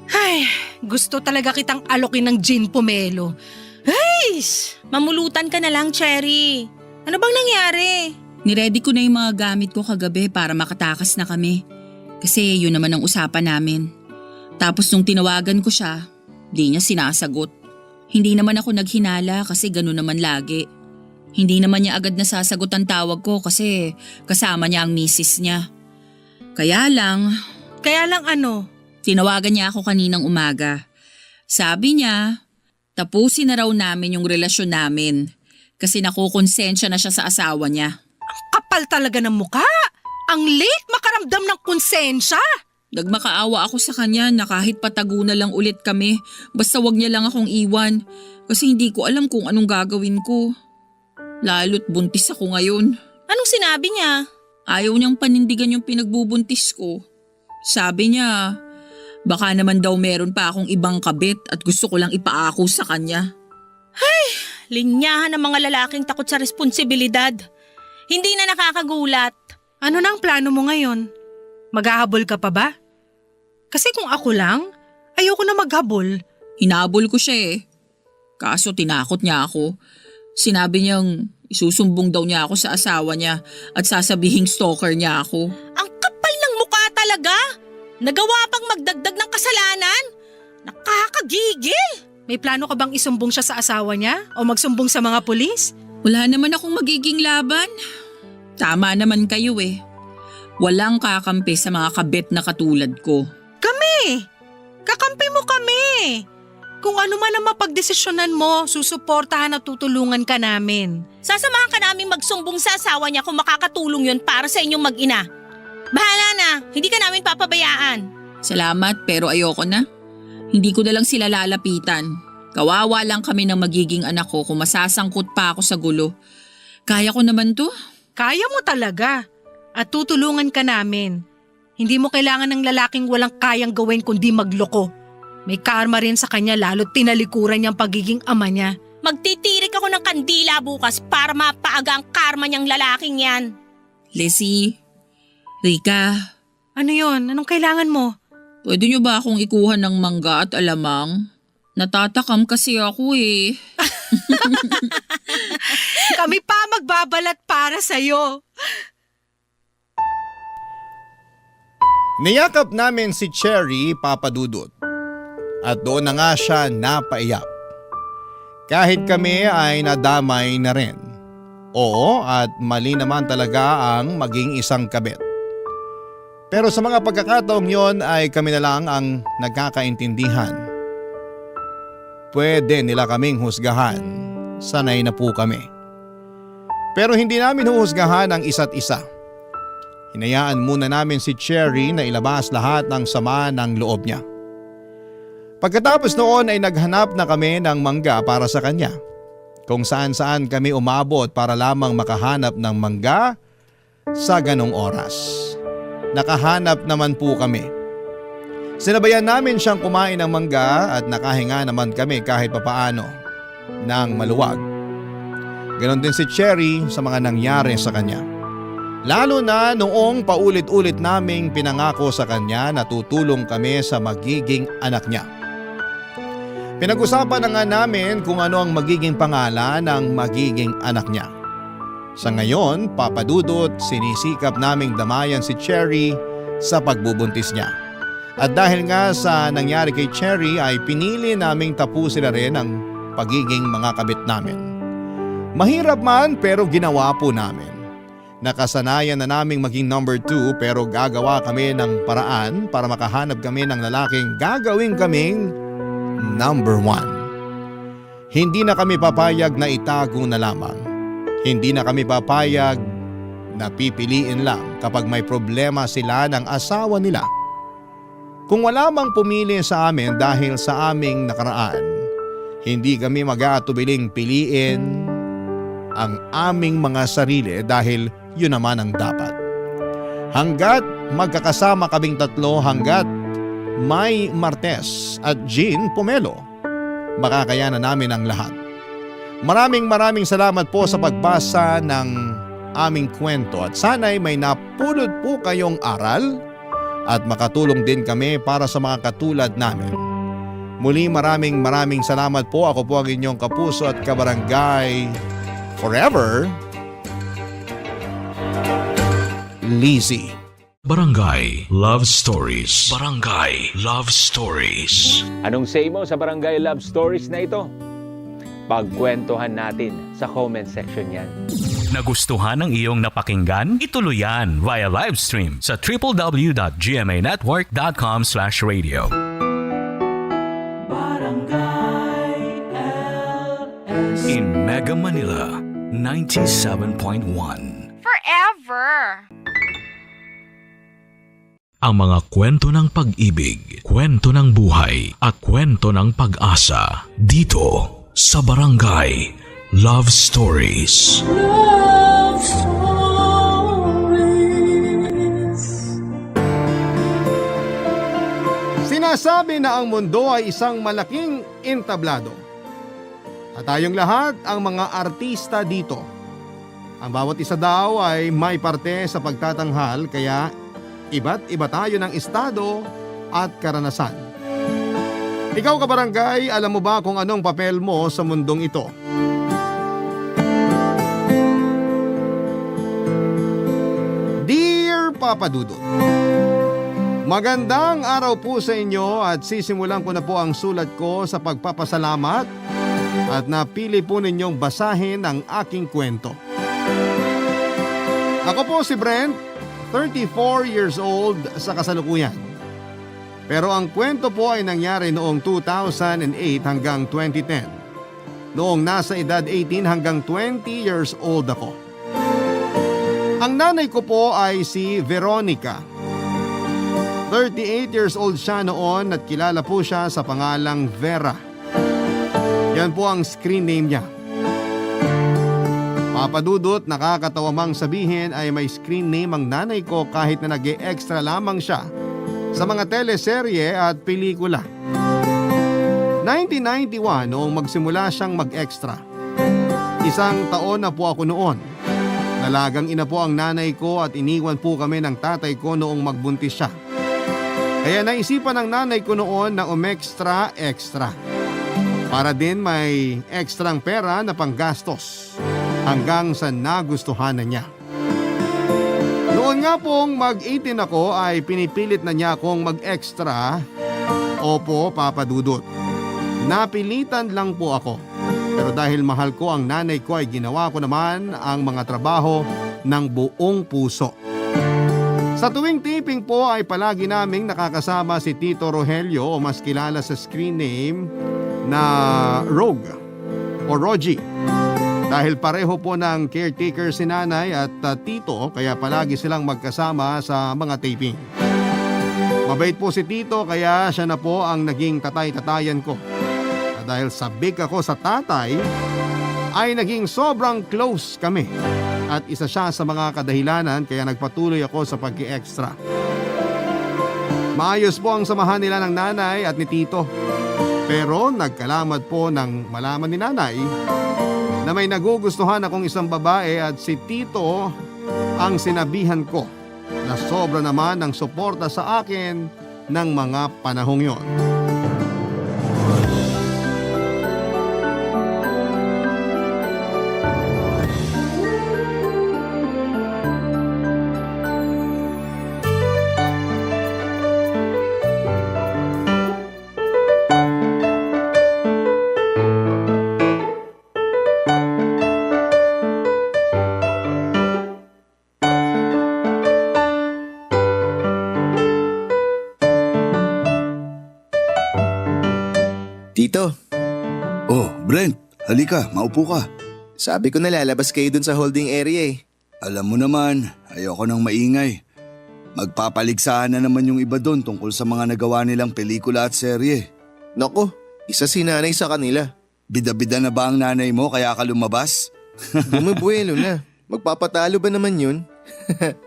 Ay, gusto talaga kitang alokin ng gin pomelo. Ay! Mamulutan ka na lang, Cherry. Ano bang nangyari? Niready ko na yung mga gamit ko kagabi para makatakas na kami. Kasi yun naman ang usapan namin. Tapos nung tinawagan ko siya, di niya sinasagot. Hindi naman ako naghinala kasi gano'n naman lagi. Hindi naman niya agad nasasagot ang tawag ko kasi kasama niya ang misis niya. Kaya lang ano? tinawagan niya ako kaninang umaga. Sabi niya, tapusin na raw namin yung relasyon namin kasi nakukonsensya na siya sa asawa niya. Kapal talaga ng mukha. Ang late makaramdam ng konsensya. Nagmakaawa ako sa kanya na kahit patago na lang ulit kami, basta wag niya lang akong iwan kasi hindi ko alam kung anong gagawin ko. Lalo't buntis ako ngayon. Anong sinabi niya? Ayaw niyang panindigan yung pinagbubuntis ko. Sabi niya, baka naman daw meron pa akong ibang kabit at gusto ko lang ipaako sa kanya. Linyahan ng mga lalaking takot sa responsibilidad. Hindi na nakakagulat. Ano na ang plano mo ngayon? Maghahabol ka pa ba? Kasi kung ako lang, ayoko na maghabol. Hinabol ko siya eh. Kaso tinakot niya ako. Sinabi niyang isusumbong daw niya ako sa asawa niya at sasabihing stalker niya ako. Ang kapal ng mukha talaga. Nagawa pang magdagdag ng kasalanan. Nakakagigil. May plano ka bang isumbong siya sa asawa niya o magsumbong sa mga pulis? Wala naman akong magiging laban. Tama naman kayo eh. Walang kakampi sa mga kabit na katulad ko. Kami! Kakampi mo kami! Kung ano man ang mapagdesisyonan mo, susuportahan at tutulungan ka namin. Sasamahan ka namin magsumbong sa asawa niya kung makakatulong yun para sa inyong mag-ina. Bahala na, hindi ka namin papabayaan. Salamat pero ayoko na. Hindi ko na lang sila lalapitan. Kawawa lang kami ng magiging anak ko kung masasangkot pa ako sa gulo. Kaya ko naman to. Kaya mo talaga. At tutulungan ka namin. Hindi mo kailangan ng lalaking walang kayang gawin kundi magloko. May karma rin sa kanya lalo't tinalikuran niyang pagiging ama niya. Magtitirik ako ng kandila bukas para mapaaga ang karma niyang lalaking yan. Leslie, Rika, Ano yon? Anong kailangan mo? pwede niyo ba akong ikuha ng mangga at alamang? Natatakam kasi ako eh. Kami pa magbabalat para sa'yo. Niyakap namin si Cherry, Papa Dudut. At doon na nga siya napaiyak. Kahit kami ay nadamay na rin. Oo, at mali naman talaga ang maging isang kabit. Pero sa mga pagkakataong yon ay kami na lang ang nagkakaintindihan. Pwede nila kaming husgahan. Sanay na po kami. Pero hindi namin huhusgahan ang isa't isa. Hinayaan muna namin si Cherry na ilabas lahat ng sama ng loob niya. Pagkatapos noon ay naghanap na kami ng mangga para sa kanya. Kung saan-saan kami umabot para lamang makahanap ng mangga sa ganong oras. Nakahanap naman po kami. Sinabayan namin siyang kumain ng mangga at nakahinga naman kami kahit papaano ng maluwag. Ganon din si Cherry sa mga nangyari sa kanya. Lalo na noong paulit-ulit naming pinangako sa kanya na tutulong kami sa magiging anak niya. Pinag-usapan na nga namin kung ano ang magiging pangalan ng magiging anak niya. Sa ngayon, Papa Dudut, sinisikap naming damayan si Cherry sa pagbubuntis niya. At dahil nga sa nangyari kay Cherry ay pinili naming tapusin na rin ang pagiging mga kabit namin. Mahirap man pero ginawa po namin. Nakasanayan na naming maging number 2 pero gagawa kami ng paraan para makahanap kami ng lalaking gagawin kaming number 1. Hindi na kami papayag na itago na lamang. Hindi na kami papayag na pipiliin lang kapag may problema sila ng asawa nila. Kung wala mang pumili sa amin dahil sa aming nakaraan, hindi kami mag-aatubiling piliin ang aming mga sarili dahil yun naman ang dapat. Hanggat magkakasama kaming tatlo, hanggat May Martes at Jean Pomelo, makakayanan namin ang lahat. Maraming salamat po sa pagbasa ng aming kwento at sana'y may napulot po kayong aral at makatulong din kami para sa mga katulad namin. Muli maraming salamat po. Ako po ang inyong kapuso at kabarangay forever, Lizzie. Barangay Love Stories. Barangay Love Stories. Anong say mo sa Barangay Love Stories na ito? Pagkwentuhan natin sa comment section yan. Nagustuhan ng iyong napakinggan? Ituloy yan via live stream sa www.gmanetwork.com/radio. In Mega Manila, 97.1. Forever. Ang mga kwento ng pag-ibig, kwento ng buhay at kwento ng pag-asa dito sa Barangay Love Stories. Love Stories. Sinasabi na ang mundo ay isang malaking entablado. At tayong lahat ang mga artista dito. Ang bawat isa daw ay may parte sa pagtatanghal kaya iba't iba tayo ng estado at karanasan. Ikaw kabarangay, alam mo ba kung anong papel mo sa mundong ito? Dear Papa Dudut, magandang araw po sa inyo at sisimulan ko na po ang sulat ko sa pagpapasalamat at napili po ninyong basahin ang aking kwento. Ako po si Brent, 34 years old sa kasalukuyan. Pero ang kwento po ay nangyari noong 2008 hanggang 2010. Noong nasa edad 18 hanggang 20 years old ako. Ang nanay ko po ay si Veronica. 38 years old siya noon at kilala po siya sa pangalang Vera. Yan po ang screen name niya. Papadudot, nakakatawa mang sabihin ay may screen name ang nanay ko kahit na nag-e-extra lamang siya sa mga teleserye at pelikula. 1991 noong magsimula siyang mag-extra. Isang taon na po ako noon. Dalagang ina po ang nanay ko at iniwan po kami ng tatay ko noong magbuntis siya. Kaya naisipan ng nanay ko noon na umextra para din may ekstrang pera na panggastos hanggang sa nagustuhan na niya. Noon nga pong mag-18 ako ay pinipilit na niya akong mag-extra. Opo, Papa Dudut. Napilitan lang po ako. Pero dahil mahal ko ang nanay ko ay ginawa ko naman ang mga trabaho ng buong puso. Sa tuwing taping po ay palagi naming nakakasama si Tito Rogelio o mas kilala sa screen name na Rogue o Rogie. Dahil pareho po ng caretaker si nanay at tito kaya palagi silang magkasama sa mga taping. Mabait po si Tito kaya siya na po ang naging tatay-tatayan ko. At dahil sabik ako sa tatay ay naging sobrang close kami. At isa siya sa mga kadahilanan kaya nagpatuloy ako sa pag-i-extra. Maayos po ang samahan nila ng nanay at ni Tito. Pero nagkalamat po nang malaman ni nanay na may nagugustuhan akong isang babae at si Tito ang sinabihan ko na sobra naman ang suporta sa akin ng mga panahong yon. Tito, Oh, Brent, halika, maupo ka. sabi ko na lalabas kayo dun sa holding area eh. Alam mo naman, ayoko nang maingay. Magpapaligsahan na naman yung iba doon tungkol sa mga nagawa nilang pelikula at serye. Nako, isa si nanay sa kanila. Bida-bida na ba ang nanay mo kaya ka lumabas? Bumibuelo na. Magpapatalo ba naman yun?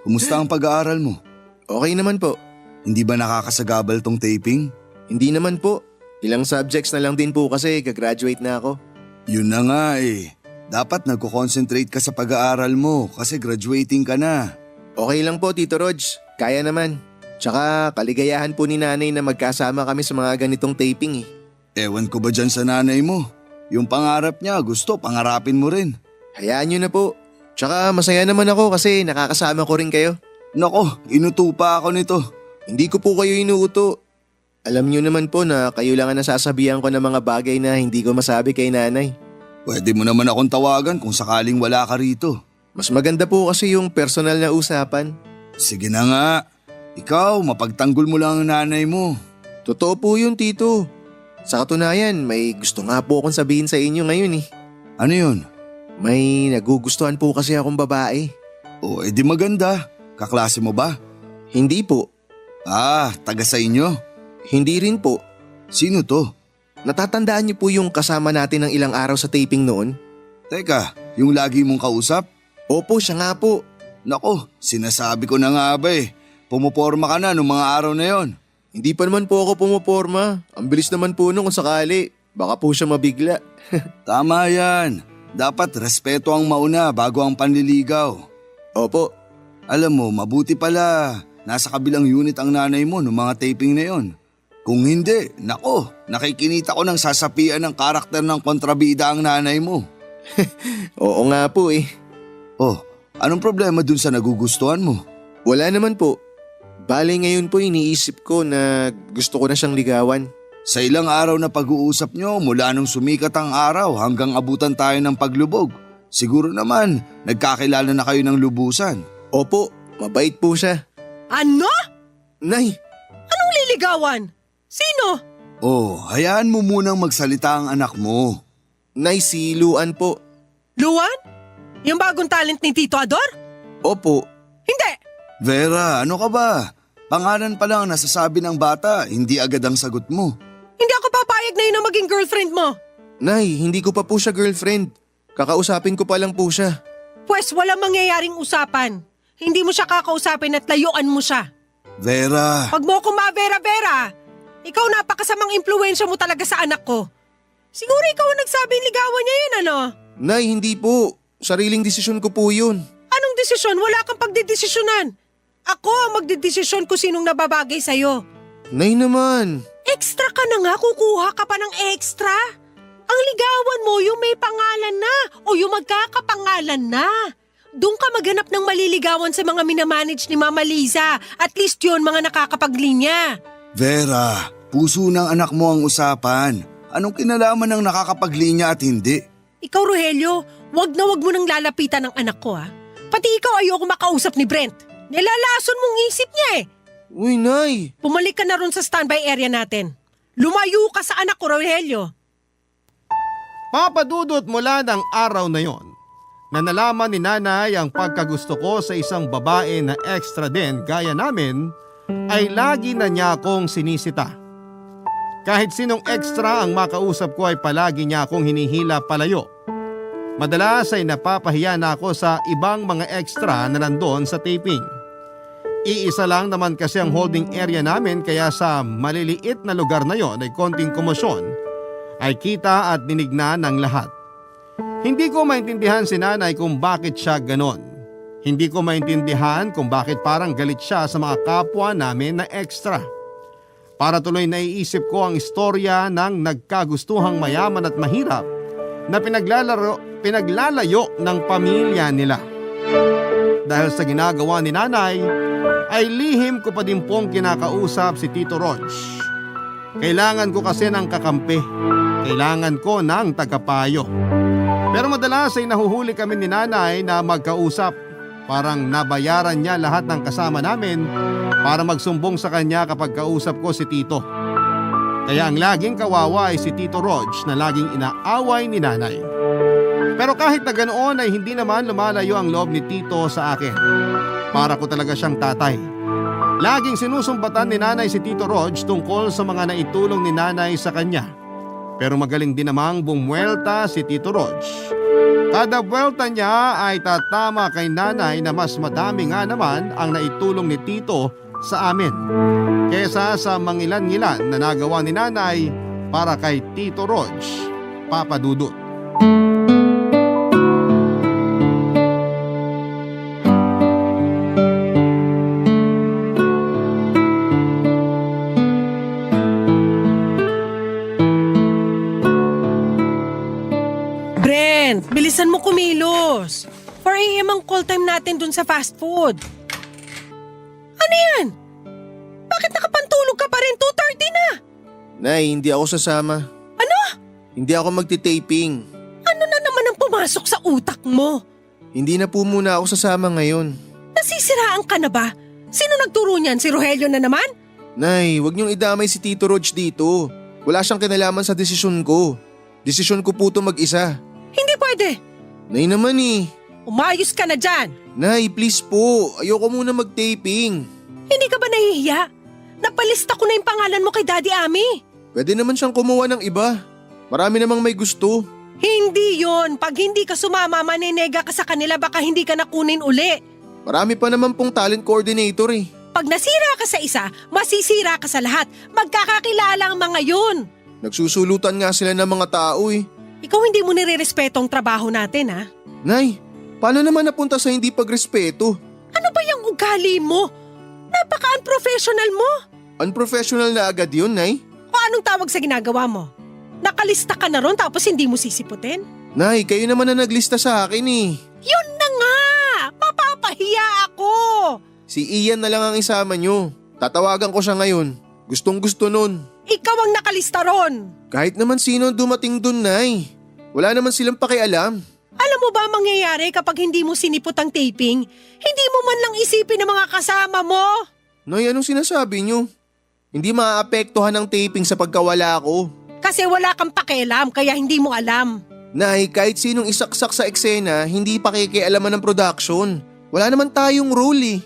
Kumusta ang pag-aaral mo? Okay naman po. Hindi ba nakakasagabal tong taping? Hindi naman po. Ilang subjects na lang din po kasi gagraduate na ako. Yun na nga eh. Dapat nagko-concentrate ka sa pag-aaral mo kasi graduating ka na. Okay lang po Tito Rog, kaya naman. Tsaka kaligayahan po ni nanay na magkasama kami sa mga ganitong taping eh. Ewan ko ba dyan sa nanay mo? Yung pangarap niya, gusto pangarapin mo rin. Hayaan nyo na po. Tsaka masaya naman ako kasi nakakasama ko rin kayo. Nako, inuto pa ako nito. Hindi ko po kayo inuuto. Alam nyo naman po na kayo lang ang nasasabihan ko ng mga bagay na hindi ko masabi kay nanay. Pwede mo naman akong tawagan kung sakaling wala ka rito. Mas maganda po kasi yung personal na usapan. Sige na nga. Ikaw, mapagtanggol mo lang ang nanay mo. Totoo po yun, Tito. Sa katunayan, may gusto nga po akong sabihin sa inyo ngayon eh. Ano yun? May nagugustuhan po kasi akong babae. O, edi maganda. Kaklase mo ba? Hindi po. Ah, taga sa inyo? Hindi rin po. Sino to? Natatandaan niyo po yung kasama natin ng ilang araw sa taping noon? Teka, yung lagi mong kausap? Opo, siya nga po. Nako, sinasabi ko na nga ba eh. Pumuporma ka na nung mga araw na yon. Hindi pa naman po ako pumoporma. Ang bilis naman po nung kung sakali. Baka po siya mabigla. Tama yan. Dapat respeto ang mauna bago ang panliligaw. Opo. Alam mo, mabuti pala. Nasa kabilang unit ang nanay mo nung mga taping na yon. Kung hindi, nako, nakikinita ko ng sasapian ng karakter ng kontrabida ang nanay mo. Oo nga po eh. Oh, anong problema dun sa nagugustuhan mo? Wala naman po. Bale ngayon po iniisip ko na gusto ko na siyang ligawan. Sa ilang araw na pag-uusap nyo mula nung sumikat ang araw hanggang abutan tayo ng paglubog, siguro naman nagkakilala na kayo ng lubusan. Opo, Mabait po siya. Ano? Nay, Anong liligawan? Sino? Oh, hayaan mo munang magsalita ang anak mo. Nay, si Luan po. Luan? Yung bagong talent ni Tito Ador? Opo. Hindi! Vera, ano ka ba? Pangalan pa lang nasasabi ng bata, hindi agad ang sagot mo. Hindi ako papayag na yun ang maging girlfriend mo. Nay, hindi ko pa po siya girlfriend. Kakausapin ko pa lang po siya. Pwes walang mangyayaring usapan. Hindi mo siya kakausapin at layuan mo siya. Vera, Pag mo akong mabera-bera, ikaw napakasamang impluensya mo talaga sa anak ko. Siguro ikaw ang nagsabing ligawan niya yun, ano? Nay, hindi po. Sariling desisyon ko po yun. Anong desisyon? Wala kang pagdidesisyonan. Ako ang magdidesisyon kung sinong nababagay sa'yo. Nay naman. Extra ka na nga, kukuha ka pa ng extra. Ang ligawan mo yung may pangalan na o yung magkakapangalan na. Doon ka maghanap ng maliligawan sa mga minamanage ni Mama Liza. At least yun mga nakakapaglinya. Vera, puso ng anak mo ang usapan. Anong kinalaman ng nakakapaglinya at hindi? Ikaw, Rogelio, wag na wag mo nang lalapitan ng anak ko, ha? Pati ikaw ayoko makausap ni Brent. Nilalason mong isip niya eh. Uy, Nay. Pumalik ka na ron sa standby area natin. Lumayo ka sa anak ko, Rogelio. Papadudot mula ng araw na yon na nalaman ni nanay ang pagkagusto ko sa isang babae na extra din gaya namin, ay lagi na niya akong sinisita. Kahit sinong extra ang makausap ko ay palagi niya akong hinihila palayo. Madalas ay napapahiya na ako sa ibang mga extra na nandoon sa taping. Iisa lang naman kasi ang holding area namin kaya sa maliliit na lugar na yon ay konting komosyon ay kita at dinig na ng lahat. Hindi ko maintindihan si nanay kung bakit siya ganon. Hindi ko maintindihan kung bakit parang galit siya sa mga kapwa namin na extra. Para tuloy naiisip ko ang istorya ng nagkagustuhang mayaman at mahirap na pinaglalayo ng pamilya nila. Dahil sa ginagawa ni nanay, ay lihim ko pa din pong kinakausap si Tito Rog. Kailangan ko kasi ng kakampi. Kailangan ko ng tagapayo. Pero madalas ay nahuhuli kami ni nanay na magkausap. Parang nabayaran niya lahat ng kasama namin para magsumbong sa kanya kapag kausap ko si Tito. Kaya ang laging kawawa ay si Tito Rog na laging inaaway ni nanay. Pero kahit na ganoon ay hindi naman lumalayo ang loob ni Tito sa akin. Para ko talaga siyang tatay. Laging sinusumbatan ni nanay si Tito Rog tungkol sa mga naitulong ni nanay sa kanya. Pero magaling din namang bumuelta si Tito Rog. Kada buwelta niya ay tatama kay nanay na mas madami nga naman ang naitulong ni Tito sa amin kesa sa mangilan-ngilan na nagawa ni nanay para kay Tito Rog, Papa Dudut. Bilisan mo kumilos. 4 a.m. ang call time natin dun sa fast food. Ano yan? Bakit nakapantulog ka pa rin? 2:30 na. Nay, hindi ako sasama. Ano? Hindi ako magti-taping. Ano na naman ang pumasok sa utak mo? Hindi na po muna ako sasama ngayon. Nasisiraan ka na ba? Sino nagturo niyan? Si Rogelio na naman? Nay, wag niyong idamay si Tito Rog dito. Wala siyang kinalaman sa desisyon ko. Desisyon ko po ito mag-isa. Hindi pwede. Nay naman eh. Umayos ka na dyan. Nay, please po. Ayoko muna mag-taping. Hindi ka ba nahihiya? Napalista ko na yung pangalan mo kay Daddy Ami. Pwede naman siyang kumuha ng iba. Marami namang may gusto. Hindi yon. Pag hindi ka sumama, maninega ka sa kanila, baka hindi ka nakunin uli. Marami pa naman pong talent coordinator eh. Pag nasira ka sa isa, masisira ka sa lahat. Magkakakilala ang mga yun. Nagsusulutan nga sila ng mga tao eh. Ikaw hindi mo nire-respeto ang trabaho natin, ha? Nay, paano naman napunta sa hindi pagrespeto? Ano ba yung ugali mo? Napaka-unprofessional mo. Unprofessional na agad yun, Nay. O anong tawag sa ginagawa mo? Nakalista ka na ron tapos hindi mo sisiputin? Nay, kayo naman na naglista sa akin eh. Yun na nga! Mapapahiya ako! Si Ian na lang ang isama nyo. Tatawagan ko siya ngayon. Gustong gusto nun. Ikaw ang nakalista ron. Kahit naman sino ang dumating dun, Nay. Wala naman silang pakialam. Alam mo mo ba ang mangyayari kapag hindi mo sinipot ang taping? Hindi mo man lang isipin ng mga kasama mo. Nay, anong sinasabi niyo? Hindi maaapektuhan ng taping sa pagkawala ko. Kasi wala kang pakialam kaya hindi mo alam. Nay, kahit sinong isaksak sa eksena, hindi pakikialaman ng production. Wala naman tayong role eh.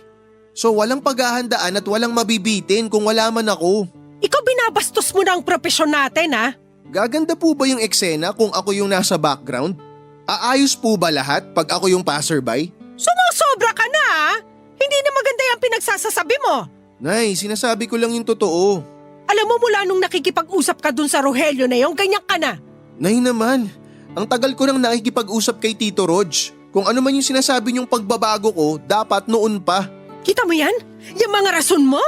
So walang paghahandaan at walang mabibitin kung wala man ako. Ikaw binabastos mo na ang propesyon natin ha? Gaganda po ba yung eksena kung ako yung nasa background? Aayos po ba lahat pag ako yung passerby? Sumusobra ka na ha? Hindi na maganda yung pinagsasasabi mo. Nay, sinasabi ko lang yung totoo. Alam mo mula nung nakikipag-usap ka dun sa Rogelio na yung ganyan ka na. Nay naman, ang tagal ko nang nakikipag-usap kay Tito Rog. Kung ano man yung sinasabi niyong pagbabago ko, dapat noon pa. Kita mo yan? Yung mga rason mo?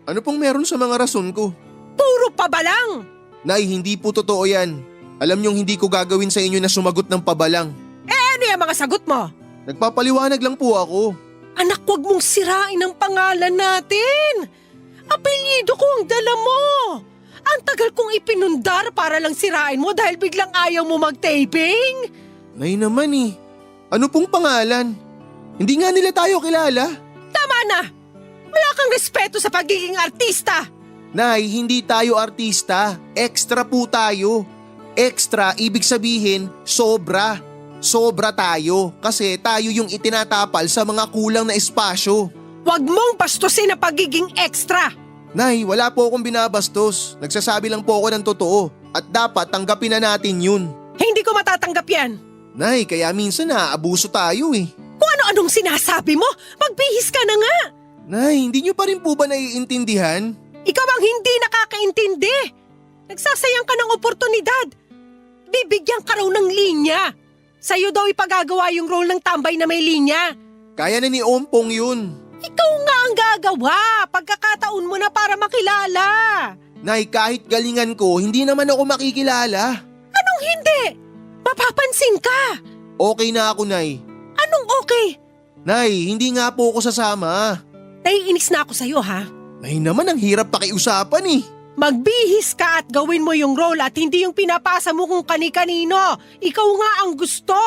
Ano pong meron sa mga rason ko? Puro pabalang. Nay, hindi po totoo yan. Alam niyong hindi ko gagawin sa inyo na sumagot ng pabalang. Ano yung mga sagot mo? Nagpapaliwanag lang po ako. Anak, wag mong sirain ang pangalan natin. Apelyido ko ang dala mo. Ang tagal kong ipinundar para lang sirain mo dahil biglang ayaw mo mag-taping. Nay naman eh. Ano pong pangalan? Hindi nga nila tayo kilala. Tama na. Wala kang respeto sa pagiging artista. Nay, hindi tayo artista. Extra po tayo. Extra, ibig sabihin, sobra. Sobra tayo kasi tayo yung itinatapal sa mga kulang na espasyo. Huwag mong bastusin ang pagiging extra. Nay, wala po akong binabastos. Nagsasabi lang po ako ng totoo at dapat tanggapin na natin yun. Hindi ko matatanggap yan. Nay, kaya minsan naaabuso tayo eh. Kung ano-anong sinasabi mo, magbihis ka na nga. Nay, hindi niyo pa rin po ba naiintindihan? Ikaw ang hindi nakakaintindi. Nagsasayang ka ng oportunidad. Bibigyan ka raw ng linya. Sa'yo daw ipagagawa yung role ng tambay na may linya. Kaya na ni Ompong yun. Ikaw nga ang gagawa. Pagkakataon mo na para makilala. Nay, kahit galingan ko, hindi naman ako makikilala. Anong hindi? Mapapansin ka. Okay na ako, Nay. Anong okay? Nay, hindi nga po ako sasama. Naiinis na ako sa'yo ha. Nay naman, ang hirap pakiusapan eh. Magbihis ka at gawin mo yung role at hindi yung pinapasa mo kung kani-kanino. Ikaw nga ang gusto.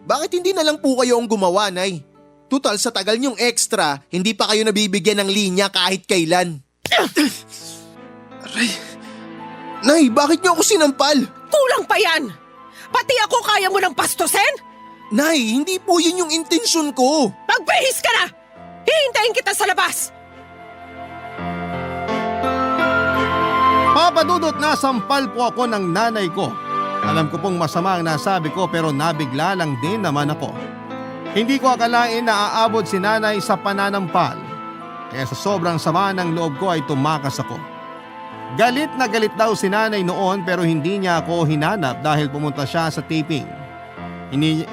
Bakit hindi na lang po kayo ang gumawa, Nay? Tutal sa tagal niyong extra, hindi pa kayo nabibigyan ng linya kahit kailan. Aray. Nay, bakit niyo ako sinampal? Kulang pa yan. Pati ako kaya mo ng pastusin? Nay, hindi po yun yung intensyon ko. Magbihis ka na! Hihintayin kita sa labas! Papadudot na sampal po ako ng nanay ko. Alam ko pong masama ang nasabi ko pero nabigla lang din naman ako. Hindi ko akalain na aabot si nanay sa pananampal. Kaya sa sobrang sama ng loob ko ay tumakas ako. Galit na galit daw si nanay noon pero hindi niya ako hinanap dahil pumunta siya sa taping.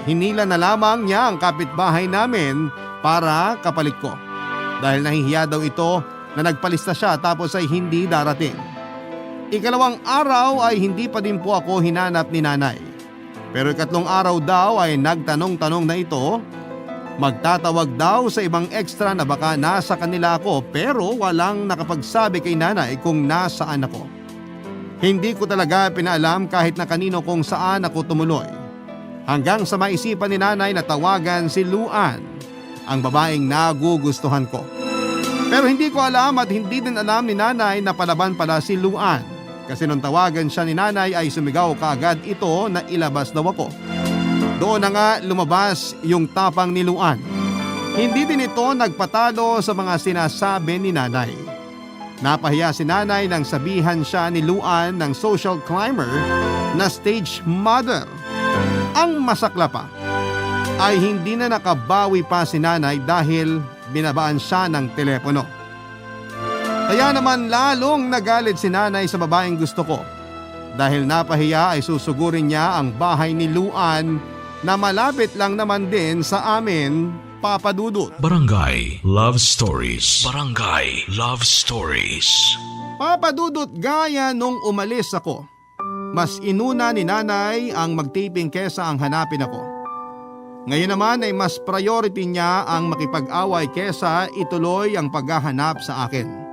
Hinila na lamang niya ang kapitbahay namin para kapalit ko. Dahil nahihiya daw ito na nagpalista siya tapos ay hindi darating. Ikalawang araw ay hindi pa din po ako hinanap ni nanay. Pero ikatlong araw daw ay nagtanong-tanong na ito. Magtatawag daw sa ibang extra na baka nasa kanila ako pero walang nakapagsabi kay nanay kung nasaan ako. Hindi ko talaga pinaalam kahit na kanino kung saan ako tumuloy. Hanggang sa maisipan ni nanay na tawagan si Luan, ang babaeng nagugustuhan ko. Pero hindi ko alam at hindi din alam ni nanay na palaban pala si Luan. Kasi nung tawagan siya ni nanay ay sumigaw kaagad ito na ilabas daw ako. Doon na nga lumabas yung tapang ni Luan. Hindi din ito nagpatalo sa mga sinasabi ni nanay. Napahiya si nanay nang sabihan siya ni Luan ng social climber na stage mother. Ang masakla pa ay hindi na nakabawi pa si nanay dahil binabaan siya ng telepono. Kaya naman lalong nagalit si nanay sa babaeng gusto ko. Dahil napahiya ay susugurin niya ang bahay ni Luan na malapit lang naman din sa amin, Papa Dudut. Barangay Love Stories. Barangay Love Stories. Papa Dudut, gaya nung umalis ako, mas inuna ni nanay ang magtaping kesa ang hanapin ako. Ngayon naman ay mas priority niya ang makipag-away kesa ituloy ang paghahanap sa akin.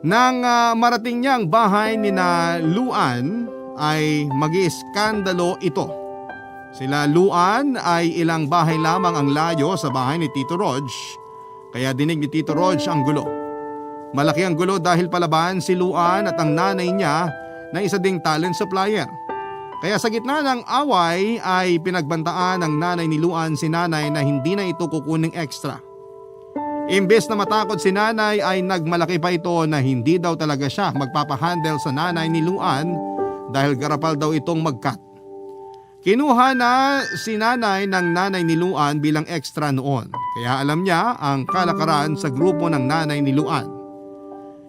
Nang marating niya ang bahay ni na Luan ay mag-iiskandalo ito. Sila Luan ay ilang bahay lamang ang layo sa bahay ni Tito Rog, kaya dinig ni Tito Rog ang gulo. Malaki ang gulo dahil palaban si Luan at ang nanay niya na isa ding talent supplier. Kaya sa gitna ng away ay pinagbantaan ng nanay ni Luan si nanay na hindi na ito kukuning extra. Imbes na matakot si nanay ay nagmalaki pa ito na hindi daw talaga siya magpapahandle sa nanay ni Luan dahil garapal daw itong mag-cut. Kinuha na si nanay ng nanay ni Luan bilang extra noon, kaya alam niya ang kalakaran sa grupo ng nanay ni Luan.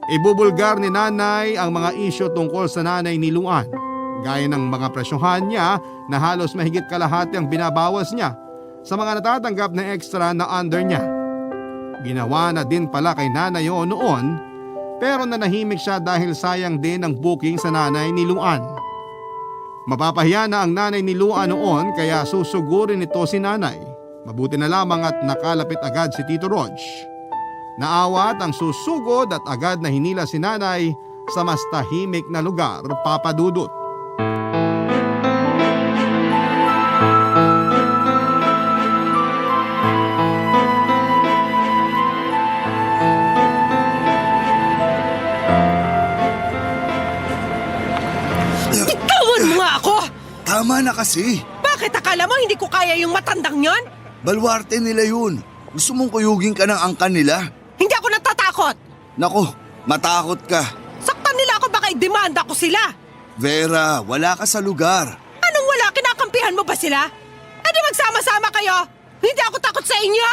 Ibubulgar ni nanay ang mga isyo tungkol sa nanay ni Luan, gaya ng mga presyohan niya na halos mahigit kalahati ang binabawas niya sa mga natatanggap na extra na under niya. Ginawa na din pala kay nanay yun noon, pero nanahimik siya dahil sayang din ang booking sa nanay ni Luan. Mapapahiya na ang nanay ni Luan noon kaya susugurin nito si nanay. Mabuti na lamang at nakalapit agad si Tito Rog. Naawat ang susugod at agad na hinila si nanay sa mas tahimik na lugar, Papa Dudut. Itawan mo nga ako! Tama na kasi. Bakit akala mo hindi ko kaya yung matandang yon? Balwarte nila yun. Gusto mong kuyugin ka ng angkan nila? Hindi ako natatakot! Nako, matakot ka. Saktan nila ako baka i-demanda ko sila! Vera, wala ka sa lugar. Anong wala? Kinakampihan mo ba sila? E di magsama-sama kayo! Hindi ako takot sa inyo!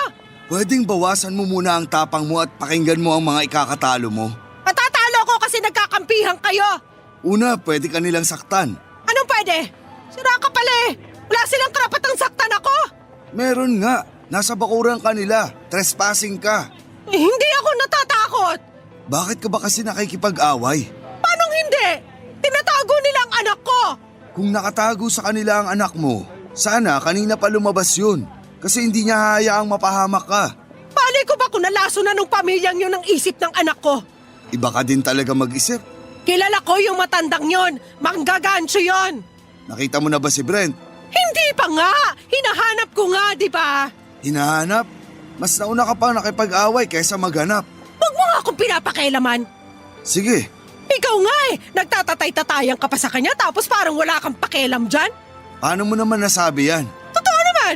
Pwedeng bawasan mo muna ang tapang mo at pakinggan mo ang mga ikakatalo mo. Matatalo ko kasi nagkakampihan kayo! Una, pwede ka nilang saktan. Anong pwede? Sira ka pala eh! Wala silang karapatang saktan ako! Meron nga. Nasa bakuran ka nila. Trespassing ka. Hindi ako natatakot! Bakit ka ba kasi nakikipag-away? Paanong hindi? Tinatago nila ang anak ko! Kung nakatago sa kanila ang anak mo, sana kanina pa lumabas yun. Kasi hindi niya hahayaang mapahamak ka. Palay ko ba kung nalaso na nung pamilyang yun ang isip ng anak ko? Iba ka din talaga mag-isip. Kilala ko yung matandang yon, manggagancho yon. Nakita mo na ba si Brent? Hindi pa nga! Hinahanap ko nga, di ba? Hinahanap? Mas nauna ka pa nakipag-away kaysa maghanap. Huwag mo nga akong pinapakailaman. Sige, Ikaw nga eh, nagtatatay-tatayan ka pa sa kanya tapos parang wala kang pakialam dyan. paano mo naman nasabi yan? Totoo naman!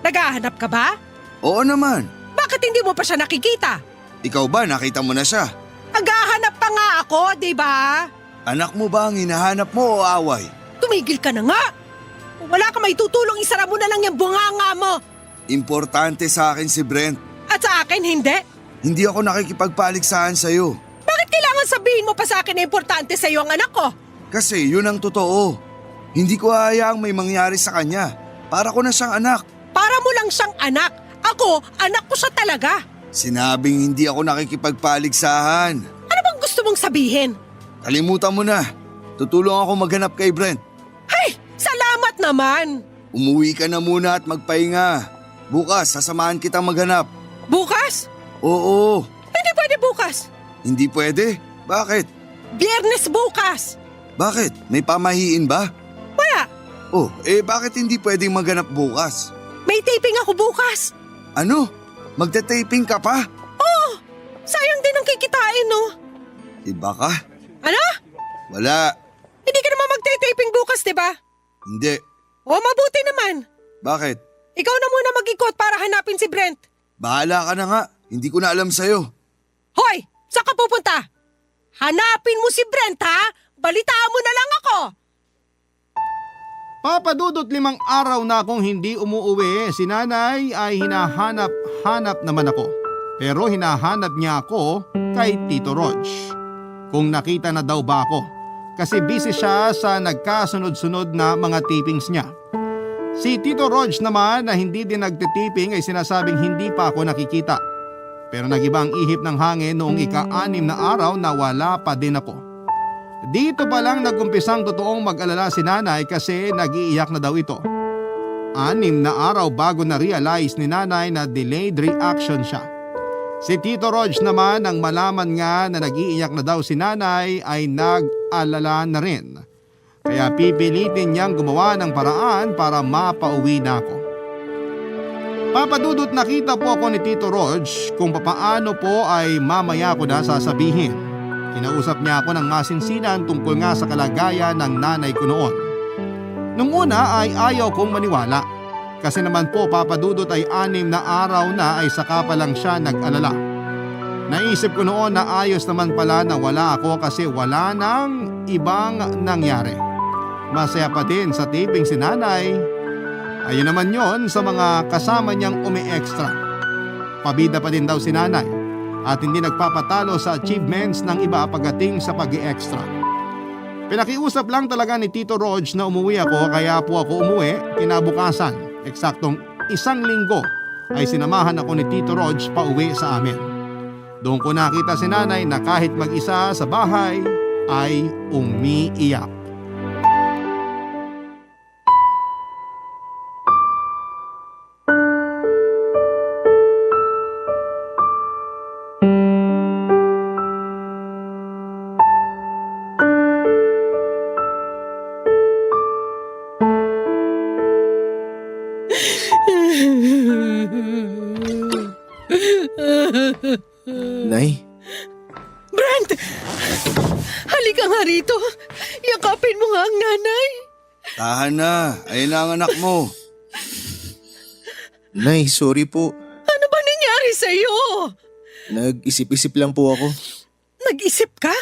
Naghahanap ka ba? Oo naman. Bakit hindi mo pa siya nakikita? Ikaw ba nakita mo na siya? Naghahanap pa nga ako, di ba? Anak mo ba ang hinahanap mo o away? Tumigil ka na nga! Kung wala ka may tutulong, isara mo na lang yung bunganga mo. Importante sa akin si Brent. At sa akin, hindi. Hindi ako nakikipagpaligsahan sa'yo. Bakit kailangan sabihin mo pa sa akin na importante sa iyo ang anak ko? Kasi yun ang totoo. Hindi ko hayaang may mangyari sa kanya. Para ko na siyang anak. Para mo lang siyang anak. Ako, anak ko siya talaga. Sinabing hindi ako nakikipagpaligsahan. Ano bang gusto mong sabihin? Kalimutan mo na. Tutulong ako maghanap kay Brent. Ay, salamat naman. Umuwi ka na muna at magpahinga. Bukas, sasamahan kitang maghanap. Bukas? Oo, Hindi pwede bukas. hindi pwede. Bakit? Biyernes bukas. Bakit? May pamahiin ba? Wala. Oh, bakit hindi pwedeng maghanap bukas? May taping ako bukas. Ano? Magta-taping ka pa? Oh, sayang din ang kikitain, no? Iba ka? Ano? Wala. Hindi ka naman magte-taping bukas, di ba? Hindi. O, mabuti naman. Bakit? Ikaw na muna mag-ikot para hanapin si Brent. Bahala ka na nga. Hindi ko na alam sa'yo. Hoy, saan ka pupunta? Hanapin mo si Brent, ha? Balitaan mo na lang ako. Papadudot 5 araw na akong hindi umuuwi, si nanay ay hinahanap-hanap naman ako. Pero hinahanap niya ako kay Tito Rog. Kung nakita na daw ba ako. Kasi busy siya sa nagkasunod-sunod na mga tapings niya. Si Tito Rog naman na hindi din nagtitiping ay sinasabing hindi pa ako nakikita. Pero nagiba ang ihip ng hangin noong ika-6 na araw na wala pa din ako. Dito pa lang nagumpisang totoong mag-alala si nanay kasi nag-iiyak na daw ito. 6 na araw bago na-realize ni nanay na delayed reaction siya. Si Tito Rog naman nang malaman nga na nag-iiyak na daw si nanay ay nag-alala na rin. Kaya pipilitin niyang gumawa ng paraan para mapauwi na ako. Papadudot, nakita po ako ni Tito Rog kung papaano po ay mamaya ko na sasabihin. Kinausap niya ako ng masinsinan tungkol nga sa kalagayan ng nanay ko noon. Nung una ay ayaw kong maniwala. Kasi naman po papadudot ay 6 na araw na ay saka pa lang siya nag-alala. Naisip ko noon na ayos naman pala na wala ako kasi wala nang ibang nangyari. Masaya pa din sa taping si nanay. Ayun naman yon sa mga kasama niyang umi-extra. Pabida pa din daw si nanay at hindi nagpapatalo sa achievements ng iba pagdating sa pag-i-extra. Pinakiusap lang talaga ni Tito Rog na umuwi ako kaya po ako umuwi. Kinabukasan, eksaktong 1 linggo ay sinamahan ako ni Tito Rog pa uwi sa amin. Doon ko nakita si nanay na kahit mag-isa sa bahay ay umiiyak. Nay, Brent! Halika nga rito. Yakapin mo nga ang nanay. Tahan na, ayun na ang anak mo. Nay, sorry po. Ano ba nangyari sa'yo? Nag-isip-isip lang po ako. Nag-isip ka?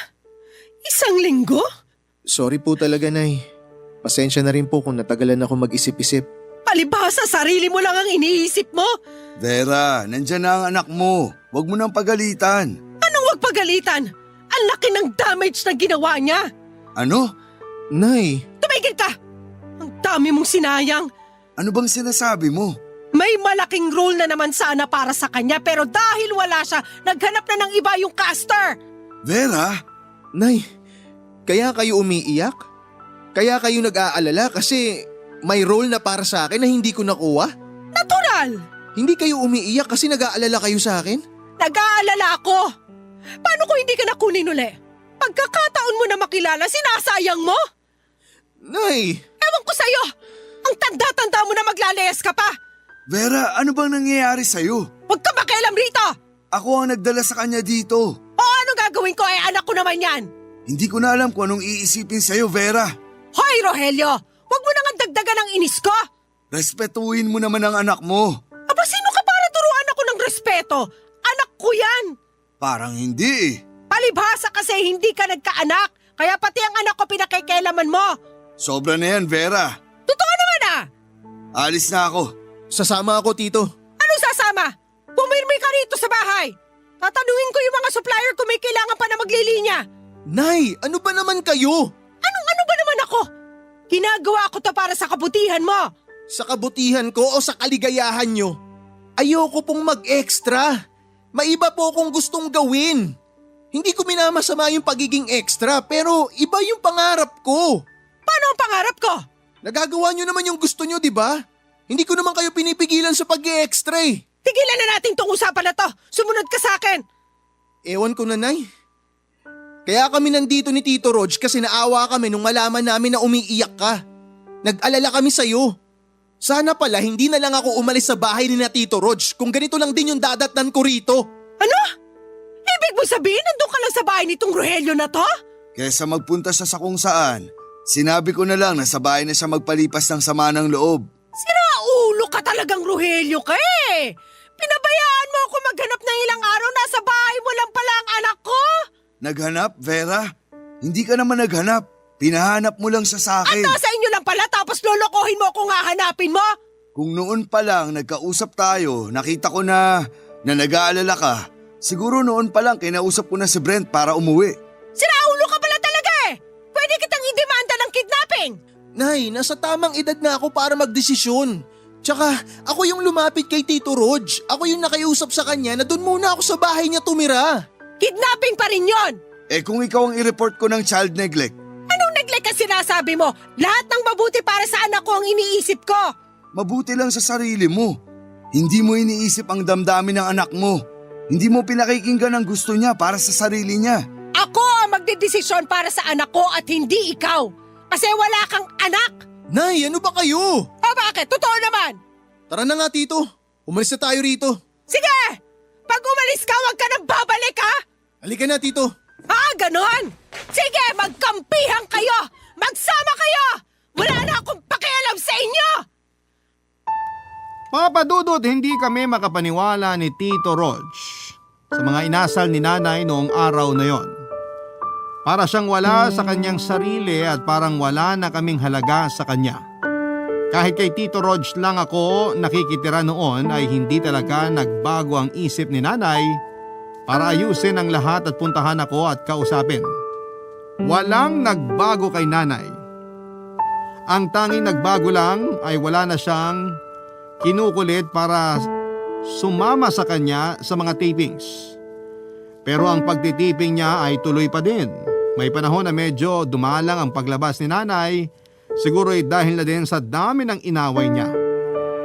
1 linggo? Sorry po talaga, Nay. Pasensya na rin po kung natagalan ako mag-isip-isip. Palibhasa, sarili mo lang ang iniisip mo. Vera, nandyan na ang anak mo. Huwag mo nang pagalitan. Anong wag pagalitan? Ang laki ng damage na ginawa niya. Ano? Nay, Tumigil ka! Ang dami mong sinayang. Ano bang sinasabi mo? May malaking role na naman sana para sa kanya pero dahil wala siya, naghanap na ng iba yung caster. Vera? Nay, kaya kayo umiiyak? Kaya kayo nag-aalala kasi may role na para sa akin na hindi ko nakuha? Natural! Hindi kayo umiiyak kasi nag-aalala kayo sa akin? Nag-aalala ako. Paano kung hindi ka nakunin uli? Pagkakataon mo na makilala, sinasayang mo? Nay! Ewan ko sa'yo! Ang tanda-tanda mo na maglalayas ka pa! Vera, ano bang nangyayari sa'yo? Huwag ka makialam rito! Ako ang nagdala sa kanya dito. O ano gagawin ko ay anak ko naman yan? Hindi ko na alam kung anong iisipin sa'yo, Vera. Hoy, Rogelio! Huwag mo nang dagdagan ang inis ko! Respetuhin mo naman ang anak mo. Aba, sino ka para turuan ako ng respeto? Anak ko yan! Parang hindi eh. Palibhasa kasi hindi ka nagkaanak, kaya pati ang anak ko pinakikialaman mo. Sobra na yan, Vera. Totoo naman ah! Alis na ako. Sasama ako, Tito. Anong sasama? Pumirmi ka rito sa bahay. Tatanungin ko yung mga supplier kung may kailangan pa na maglilinya. Nay, ano ba naman kayo? Ano ba naman ako? Ginagawa ko to para sa kabutihan mo. Sa kabutihan ko o sa kaligayahan nyo? Ayoko pong mag-extra. May iba po akong gustong gawin. Hindi ko minamasama yung pagiging extra pero iba yung pangarap ko. Paano ang pangarap ko? Nagagawa nyo naman yung gusto nyo, di ba? Hindi ko naman kayo pinipigilan sa pag-extra eh. Tigilan na natin tong usapan na to. Sumunod ka sa akin. Ewan ko na, Nay. Kaya kami nandito ni Tito Rog kasi naawa kami nung malaman namin na umiiyak ka. Nag-alala kami sa'yo. Sana pala hindi na lang ako umalis sa bahay ni na Tito Rog kung ganito lang din yung dadatnan ko rito. Ano? Ibig mo sabihin nandun ka lang sa bahay nitong Rogelio na to? Kesa magpunta siya sa kung saan, sinabi ko na lang na sa bahay na siya magpalipas ng sama ng loob. Ulo ka talagang Rogelio ka eh. Pinabayaan mo ako maghanap ng ilang araw, nasa bahay mo lang pala ang anak ko. Naghanap, Vera? Hindi ka naman naghanap. Pinahanap mo lang siya sa At akin. nasa inyo lang pala tapos lolokohin mo kung hahanapin mo? Kung noon pa lang nagkausap tayo, nakita ko na nag-aalala ka. Siguro noon pa lang kinausap ko na si Brent para umuwi. Sinaulo ka pala talaga eh. Pwede kitang idemanda ng kidnapping. Nay, nasa tamang edad na ako para magdesisyon. Tsaka ako yung lumapit kay Tito Rog. Ako yung nakiusap sa kanya na doon muna ako sa bahay niya tumira. Kidnapping pa rin yon. Eh kung ikaw ang i-report ko ng child neglect? Anong neglect ang sinasabi mo? Lahat ng mabuti para sa anak ko ang iniisip ko. Mabuti lang sa sarili mo. Hindi mo iniisip ang damdamin ng anak mo. Hindi mo pinakikinggan ang gusto niya para sa sarili niya. Ako ang magdedesisyon para sa anak ko at hindi ikaw. kasi wala kang anak. Nay, ano ba kayo? O bakit? Totoo naman. Tara na nga, Tito. Umalis na tayo rito. Sige! Pag umalis ka, huwag ka nang babalik, ha? Halika na, Tito. Ganon? Sige, magkampihan kayo! Magsama kayo! Wala na akong pakialam sa inyo! Papa Dudut, hindi kami makapaniwala ni Tito Rog sa mga inasal ni nanay noong araw na yon. Para siyang wala sa kanyang sarili at parang wala na kaming halaga sa kanya. Kahit kay Tito Rog lang ako nakikitira noon ay hindi talaga nagbago ang isip ni nanay para ayusin ang lahat at puntahan ako at kausapin. Walang nagbago kay nanay. Ang tanging nagbago lang ay wala na siyang kinukulit para sumama sa kanya sa mga tapings. Pero ang pagtitiping niya ay tuloy pa din. May panahon na medyo dumalang ang paglabas ni nanay, siguro ay dahil na din sa dami ng inaway niya.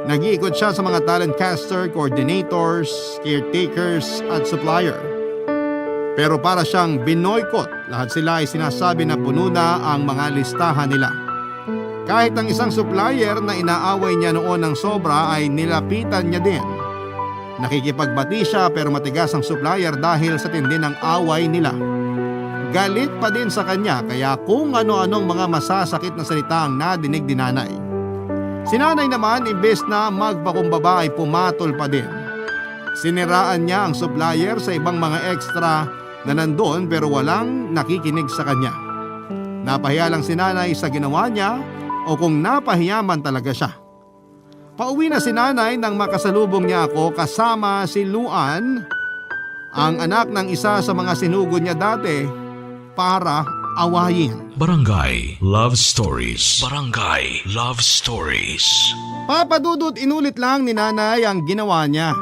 Nag-iikot siya sa mga talent caster, coordinators, caretakers at supplier. Pero para siyang binoykot, lahat sila ay sinasabi na puno na ang mga listahan nila. Kahit ang isang supplier na inaaway niya noon ng sobra ay nilapitan niya din. Nakikipagbati siya pero matigas ang supplier dahil sa tindi ng away nila. Galit pa din sa kanya kaya kung ano-anong mga masasakit na salita ang nadinig ni nanay. Si nanay naman imbes na magpakumbaba ay pumatol pa din. Siniraan niya ang supplier sa ibang mga extra na nandoon pero walang nakikinig sa kanya. Napahiya lang si nanay sa ginawa niya o kung napahiya man talaga siya. Pauwi na si nanay nang makasalubong niya ako kasama si Luan, ang anak ng isa sa mga sinugod niya dati para awayin. Barangay Love Stories. Barangay Love Stories. Papa Dudut, inulit lang ni nanay ang ginawa niya.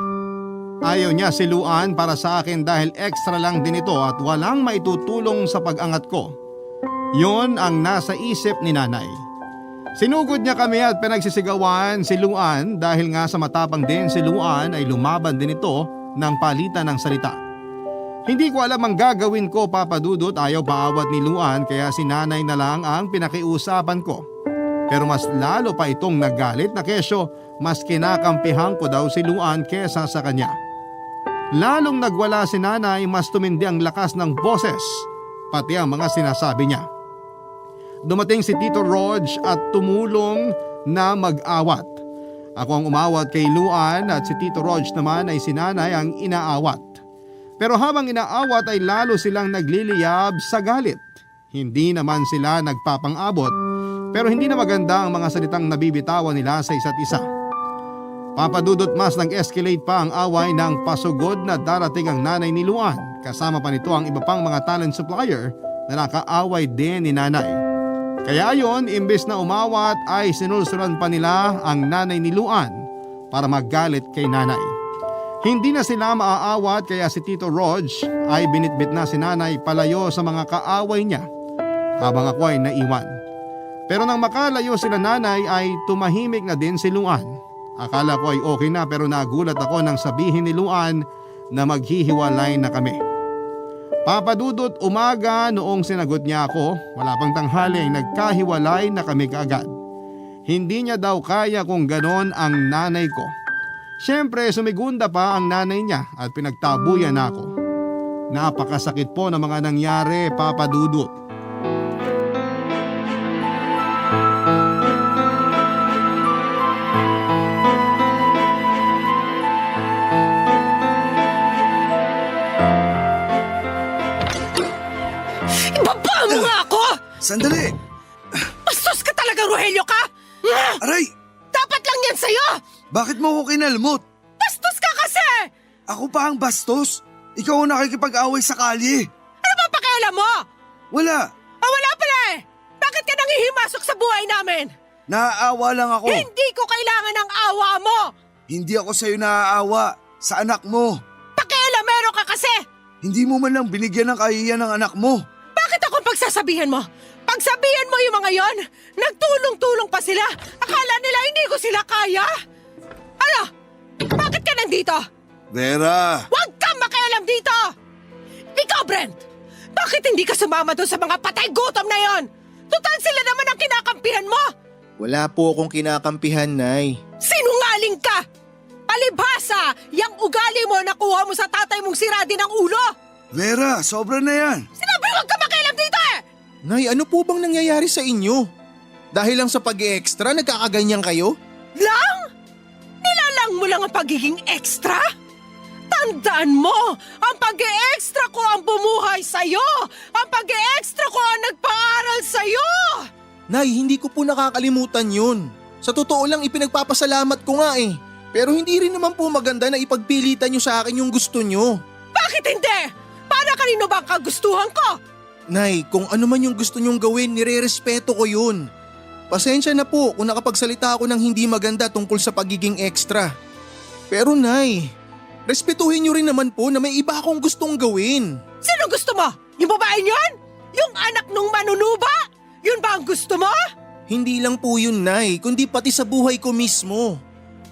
Ayaw niya si Luan para sa akin dahil extra lang din ito at walang maitutulong sa pag-angat ko. Yun ang nasa isip ni nanay. Sinugod niya kami at pinagsisigawan si Luan dahil nga sa matapang din si Luan ay lumaban din ito ng palitan ng salita. Hindi ko alam ang gagawin ko, Papa Dudut, ayaw paawat ni Luan kaya si nanay na lang ang pinakiusapan ko. Pero mas lalo pa itong nagalit na kesyo mas kinakampihan ko daw si Luan kesa sa kanya. Lalong nagwala si nanay mas tumindi ang lakas ng boses pati ang mga sinasabi niya. Dumating si Tito Rog at tumulong na mag-awat. Ako ang umawat kay Luan at si Tito Rog naman ay si nanay ang inaawat. Pero habang inaawat ay lalo silang nagliliyab sa galit. Hindi naman sila nagpapang-abot pero hindi na maganda ang mga salitang nabibitawan nila sa isa't isa. Papa Dudut, mas nag-escalate pa ang away ng pasugod na darating ang nanay ni Luan. Kasama pa nito ang iba pang mga talent supplier na nakaaway din ni nanay. Kaya ayon, imbes na umawat ay sinulsuran pa nila ang nanay ni Luan para maggalit kay nanay. Hindi na sila maaawat kaya si Tito Rog ay binitbit na si nanay palayo sa mga kaaway niya habang ako ay naiwan. Pero nang makalayo sila nanay ay tumahimik na din si Luan. Akala ko ay okay na pero nagulat ako nang sabihin ni Luan na maghihiwalay na kami. Papa Dudut, umaga noong sinagot niya ako, wala pang tanghali ay nagkahiwalay na kami kaagad. Hindi niya daw kaya kung ganon ang nanay ko. Siyempre sumigunda pa ang nanay niya at pinagtabuyan na ako. Napakasakit po ng mga nangyari, Papa Dudut. Ibaba mo nga ako! Sandali! Bastos ka talaga, Rogelio ka! Aray! Dapat lang yan sa'yo! Bakit mo ko kinalmot? Bastos ka kasi! Ako pa ang bastos. Ikaw ang nakikipag-away sa kalye. Ano ba pakialam mo? Wala. Wala pala eh! Bakit ka nangihimasok sa buhay namin? Naaawa lang ako. Hindi ko kailangan ng awa mo! Hindi ako sa'yo naaawa. Sa anak mo. Pakialamero ka kasi! Hindi mo man lang binigyan ng kahihiyan ng anak mo. Bakit ako pagsasabihan mo? Pagsabihan mo yung mga yon, nagtulong-tulong pa sila. Akala nila hindi ko sila kaya? Ano? Bakit ka nandito? Vera! Huwag kang makialam dito! Ikaw, Brent! Bakit hindi ka sumama doon sa mga patay gutom na yon? Tutal sila naman ang kinakampihan mo! Wala po akong kinakampihan, Nay. Sinungaling ka! Palibhasa, yang ugali mo nakuha mo sa tatay mong sira din ang ulo! Vera, sobra na yan. Sinabi huwag ka makialam dito eh! Nay, ano po bang nangyayari sa inyo? Dahil lang sa pag-extra, nagkakaganyan kayo? Lang? Nilalang mo lang ang pagiging extra? Tandaan mo, ang pag-extra ko ang bumuhay sa'yo! Ang pag-extra ko ang nagpaaral sa'yo! Nay, hindi ko po nakakalimutan yun. Sa totoo lang, ipinagpapasalamat ko nga eh. Pero hindi rin naman po maganda na ipagpilitan nyo sa akin yung gusto nyo. Bakit hindi? Para kanino ba ang kagustuhan ko? Nay, kung ano man yung gusto nyong gawin, nire-respeto ko yun. Pasensya na po kung nakapagsalita ako ng hindi maganda tungkol sa pagiging extra. Pero Nay, respetuhin nyo rin naman po na may iba akong gustong gawin. Sino gusto mo? Yung babae yun? Yung anak nung manunuba? Yun ba ang gusto mo? Hindi lang po yun, Nay, kundi pati sa buhay ko mismo.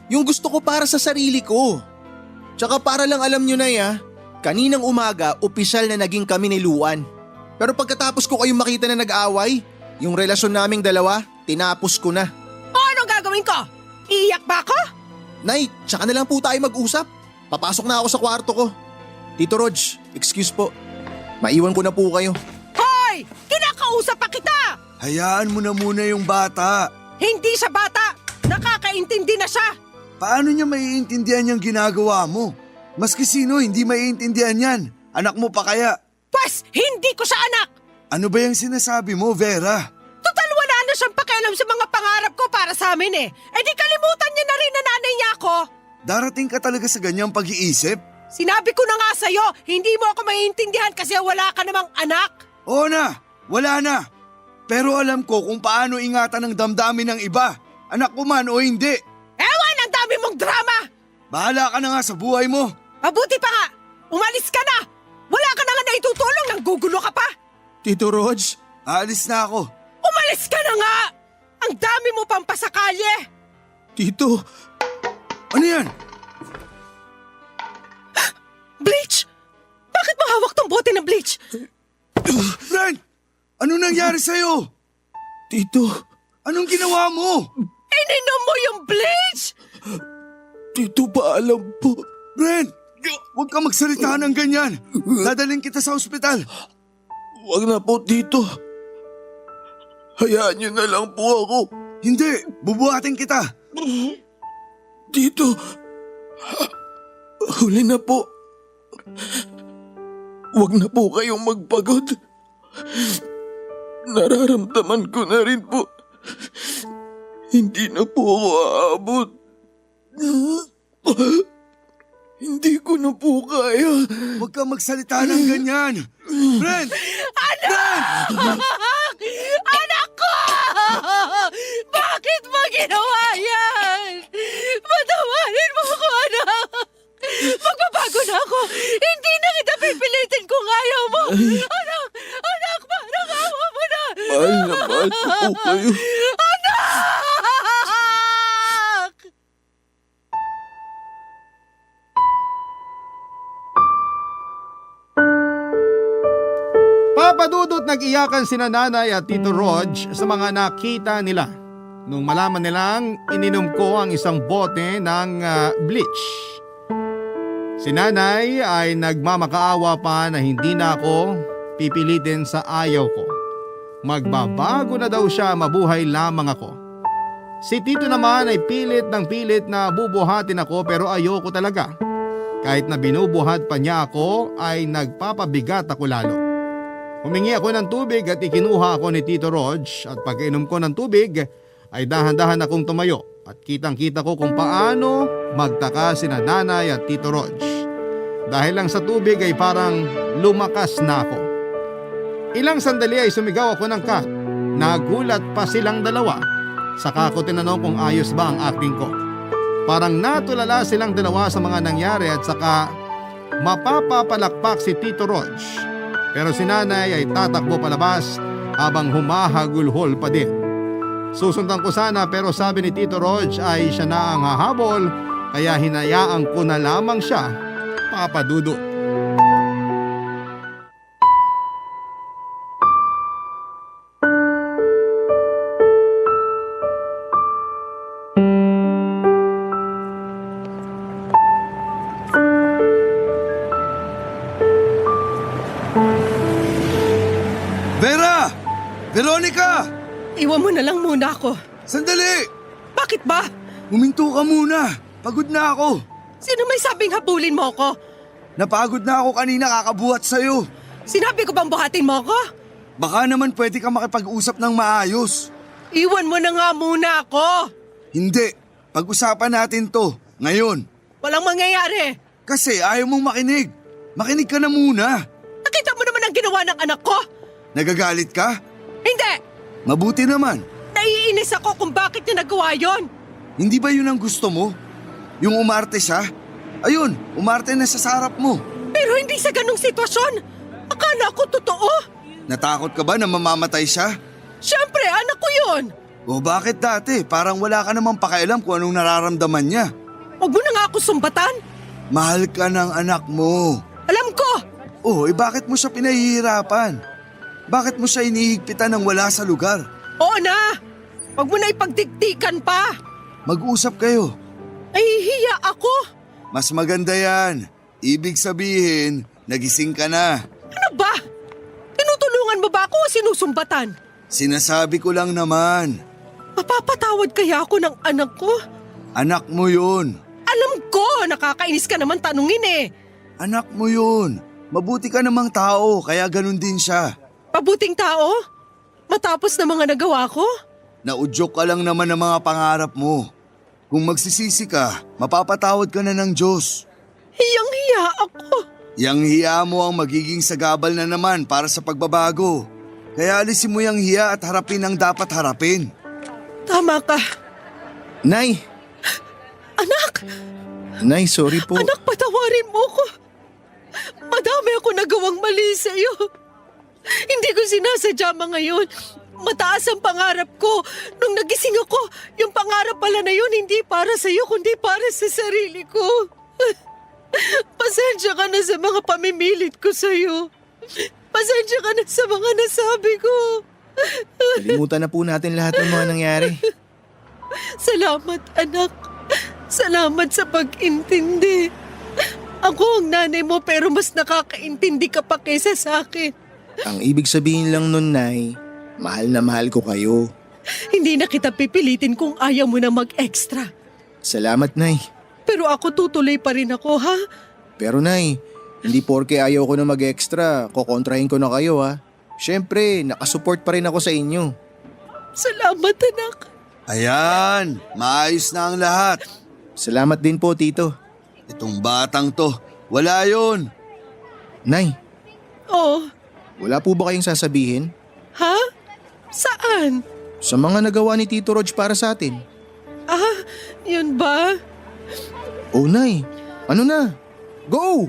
Yung gusto ko para sa sarili ko. Tsaka para lang alam nyo, Nay kaninang umaga, opisyal na naging kami ni Luan. Pero pagkatapos ko kayong makita na nag-away, yung relasyon naming dalawa, tinapos ko na. O anong gagawin ko? Iiyak ba ako? Nay, tsaka na lang po tayo mag-usap. Papasok na ako sa kwarto ko. Tito Rog, excuse po. Maiwan ko na po kayo. Hoy! Kinakausap pa kita! Hayaan mo na muna yung bata. Hindi siya bata! Nakakaintindi na siya! Paano niya maiintindihan yung ginagawa mo? Maski sino hindi maiintindihan yan. Anak mo pa kaya? Pwes, hindi ko siya anak! Ano ba yung sinasabi mo, Vera? Total wala na siyang pakialam sa mga pangarap ko para sa amin eh. Eh di kalimutan niya na rin na nanay niya ako. Darating ka talaga sa ganyang pag-iisip? Sinabi ko na nga sa'yo, hindi mo ako maiintindihan kasi wala ka namang anak. Oo na, wala na. Pero alam ko kung paano ingatan ng damdamin ng iba. Anak ko man o hindi. Ewan, ang dami mong drama! Bahala ka na nga sa buhay mo. Mabuti pa nga, umalis ka na! Wala ka na nga naitutulong, nanggugulo ka pa! Tito Rog, Aalis na ako. Umalis ka na nga! Ang dami mo pang pasakalye! Tito, Ano yan? Bleach! Bakit mo hawak tong bote ng bleach? Brent! Ano nangyari sa'yo? Tito, Anong ginawa mo? Ininom mo yung bleach! Tito ba alam po? Brent! Huwag ka magsalita ng ganyan. Dadalhin kita sa ospital. Wag na po, Tito. Hayaan niyo na lang po ako. Hindi, bubuhatin kita. Tito, huli na po. Wag na po kayong magpagod. Nararamdaman ko na rin po. Hindi na po ako aabot. Hindi ko na po kaya. Huwag ka magsalita ng ganyan. Brent! Anak! Anak ko! Bakit mo ginawa yan? Patawarin mo ako, anak! Magbabago na ako! Hindi na kita pipilitin kung ayaw mo! Anak! Anak! Parang awa mo na! Mahal na mahal ko po kayo. Anak! Papadudot nag-iyakan sina nanay at Tito Rog sa mga nakita nila nung malaman nilang ininom ko ang isang bote ng bleach. Si nanay ay nagmamakaawa pa na hindi na ako pipilitin sa ayaw ko. Magbabago na daw siya, mabuhay lamang ako. Si Tito naman ay pilit ng pilit na bubuhatin ako pero ayoko talaga. Kahit na binubuhat pa niya ako ay nagpapabigat ako lalo. Humingi ako ng tubig at ikinuha ako ni Tito Rog at pagkainom ko ng tubig ay dahan-dahan akong tumayo at kitang-kita ko kung paano magtaka sina nanay at Tito Rog. Dahil lang sa tubig ay parang lumakas na ako. Ilang sandali ay sumigaw ako ng cut. Nagulat pa silang dalawa. Saka ko tinanong kung ayos ba ang acting ko. Parang natulala silang dalawa sa mga nangyari at saka mapapapalakpak si Tito Rog. Pero si nanay ay tatakbo palabas habang humahagulhol pa din. Susundan ko sana pero sabi ni Tito Rog ay siya na ang hahabol kaya hinayaan ko na lamang siya, papadudot. Veronica! Iwan mo na lang muna ako. Sandali! Bakit ba? Huminto ka muna. Pagod na ako. Sino may sabing habulin mo ako? Napagod na ako kanina kakabuhat sa'yo. Sinabi ko bang buhatin mo ako? Baka naman pwede ka makipag-usap ng maayos. Iwan mo na nga muna ako. Hindi. Pag-usapan natin to. Ngayon. Walang mangyayari. Kasi ayaw mong makinig. Makinig ka na muna. Nakita mo naman ang ginawa ng anak ko? Nagagalit ka? Hindi! Mabuti naman. Naiinis ako kung bakit niya nagawa yon. Hindi ba yun ang gusto mo? Yung umarte siya? Ayun, umarte na sa sarap mo. Pero hindi sa ganong sitwasyon. Akala ko totoo. Natakot ka ba na mamamatay siya? Siyempre, anak ko yun. O bakit dati? Parang wala ka namang pakialam kung anong nararamdaman niya. Huwag mo na nga ako sumbatan. Mahal ka ng anak mo. Alam ko. Bakit mo siya pinahihirapan? Bakit mo siya inihigpitan ng wala sa lugar? Oo na. Huwag mo na ipagdiktikan pa. Mag-usap kayo. Nahihiya ako. Mas maganda yan. Ibig sabihin, nagising ka na. Ano ba? Tinutulungan mo ba ako o sinusumbatan? Sinasabi ko lang naman. Mapapatawad kaya ako ng anak ko? Anak mo yun. Alam ko, nakakainis ka naman tanungin eh. Anak mo yun. Mabuti ka namang tao, kaya ganun din siya. Pabuting tao? Matapos na mga nagawa ko? Naudyok ka lang naman ng mga pangarap mo. Kung magsisisi ka, mapapatawad ka na ng Diyos. Hiyang-hiya ako. Yang hiya mo ang magiging sagabal na naman para sa pagbabago. Kaya alisin mo yung hiya at harapin ang dapat harapin. Tama ka. Nay! Anak! Nay, sorry po. Anak, patawarin mo ko. Madami ako nagawang mali sa iyo. Hindi ko sinasadya mga ngayon. Mataas ang pangarap ko. Nung nagising ako, yung pangarap pala na yun hindi para sa iyo kundi para sa sarili ko. Pasensya ka na sa mga pamimilit ko sa iyo. Pasensya ka na sa mga nasabi ko. Kalimutan na po natin lahat ng mga nangyari. Salamat, anak. Salamat sa pag-intindi. Ako ang nanay mo pero mas nakakaintindi ka pa kaysa sa akin. Ang ibig sabihin lang nun, Nay, mahal na mahal ko kayo. Hindi na kita pipilitin kung ayaw mo na mag-extra. Salamat, Nay. Pero ako tutuloy pa rin ako, ha? Pero Nay, hindi porke ayaw ko na mag-extra, kukontrahin ko na kayo ha. Siyempre, nakasupport pa rin ako sa inyo. Salamat, anak. Ayan, maayos na ang lahat. Salamat din po, Tito. Itong batang to, wala yun. Nay, Oh, wala po ba kayong sasabihin? ha? Saan? Sa mga nagawa ni Tito Rog para sa atin? Ah, yun ba? Oh, Nay, ano na? Go!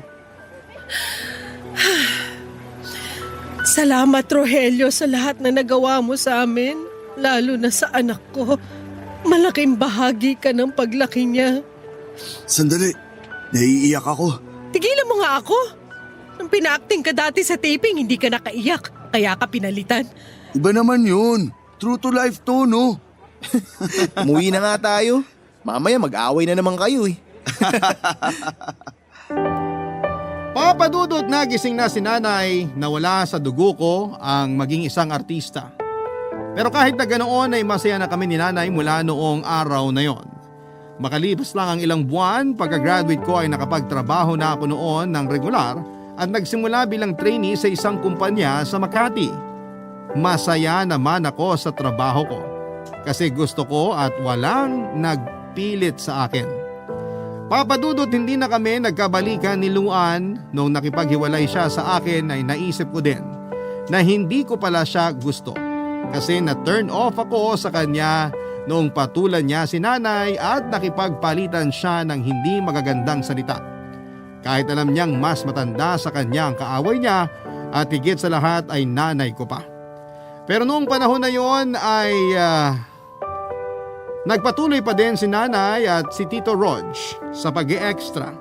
Salamat, Rogelio, sa lahat na nagawa mo sa amin. Lalo na sa anak ko. Malaking bahagi ka ng paglaki niya. Sandali, naiiyak ako. Tigilan mo nga ako. Nung pina-acting ka dati sa taping, hindi ka nakaiyak. Kaya ka pinalitan. Iba naman yun. True to life to, no? Umuwi na nga tayo. Mamaya mag-away na naman kayo eh. Papadudot na gising na si nanay na wala sa dugo ko ang maging isang artista. Pero kahit na ganoon ay masaya na kami ni nanay mula noong araw na yon. Makalipas lang ang ilang buwan, pagka-graduate ko ay nakapagtrabaho na ako noon ng regular at nagsimula bilang trainee sa isang kumpanya sa Makati. Masaya naman ako sa trabaho ko kasi gusto ko at walang nagpilit sa akin. Papadudot hindi na kami nagkabalikan ni Luan nung nakipaghiwalay siya sa akin ay naisip ko din na hindi ko pala siya gusto kasi na-turn off ako sa kanya noong patulan niya si nanay at nakipagpalitan siya ng hindi magagandang salita. Kahit alam niyang mas matanda sa kanya ang kaaway niya at higit sa lahat ay nanay ko pa. Pero noong panahon na yon ay nagpatuloy pa din si nanay at si Tito Rog sa pag-e-extra.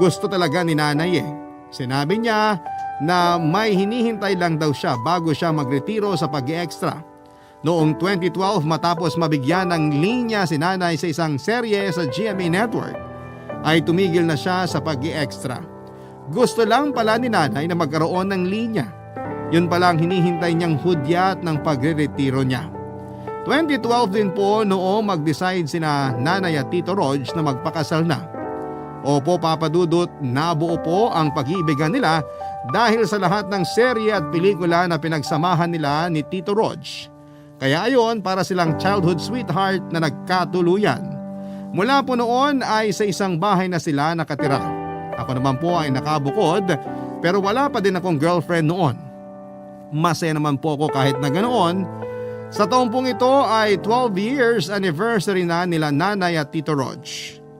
Gusto talaga ni nanay eh. Sinabi niya na may hinihintay lang daw siya bago siya magretiro sa pag-e-extra. Noong 2012 matapos mabigyan ng linya si nanay sa isang serye sa GMA Network, ay tumigil na siya sa pag-e-extra. Gusto lang pala ni nanay na magkaroon ng linya. Yun palang hinihintay niyang hudyat ng pagre-retiro niya. 2012 din po noong mag-decide sina Nanay at Tito Rog na magpakasal na. Opo Papa Dudut, nabuo po ang pag-iibigan nila dahil sa lahat ng serye at pelikula na pinagsamahan nila ni Tito Rog. Kaya ayon, para silang childhood sweetheart na nagkatuluyan. Mula po noon ay sa isang bahay na sila nakatira. Ako naman po ay nakabukod pero wala pa din akong girlfriend noon. Masaya naman po ako kahit na ganoon. Sa taong pong ito ay 12 years anniversary na nila Nanay at Tito Rog.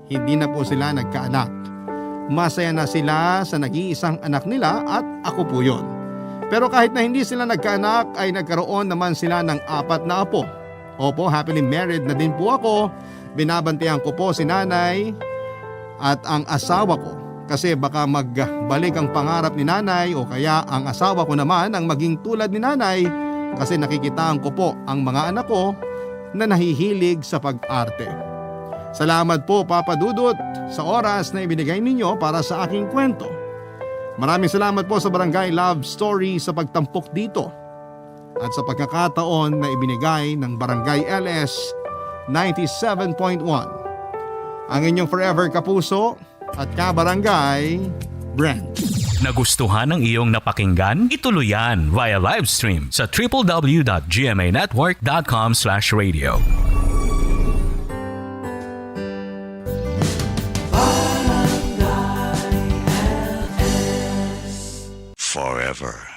Hindi na po sila nagkaanak. Masaya na sila sa nag-iisang anak nila at ako po yun. Pero kahit na hindi sila nagkaanak ay nagkaroon naman sila ng 4 na apo. Opo, happily married na din po ako. Binabantayan ko po si Nanay at ang asawa ko. Kasi baka magbalik ang pangarap ni Nanay o kaya ang asawa ko naman ang maging tulad ni Nanay. Kasi nakikitaan ko po ang mga anak ko na nahihilig sa pag-arte. Salamat po Papa Dudut sa oras na ibinigay ninyo para sa aking kwento. Maraming salamat po sa Barangay Love Story sa pagtampok dito at sa pagkakataon na ibinigay ng Barangay LS 97.1. Ang inyong forever kapuso at kabarangay, Brent. Nagustuhan ng iyong napakinggan? Ituloy yan via live stream sa www.gmanetwork.com/radio. Forever.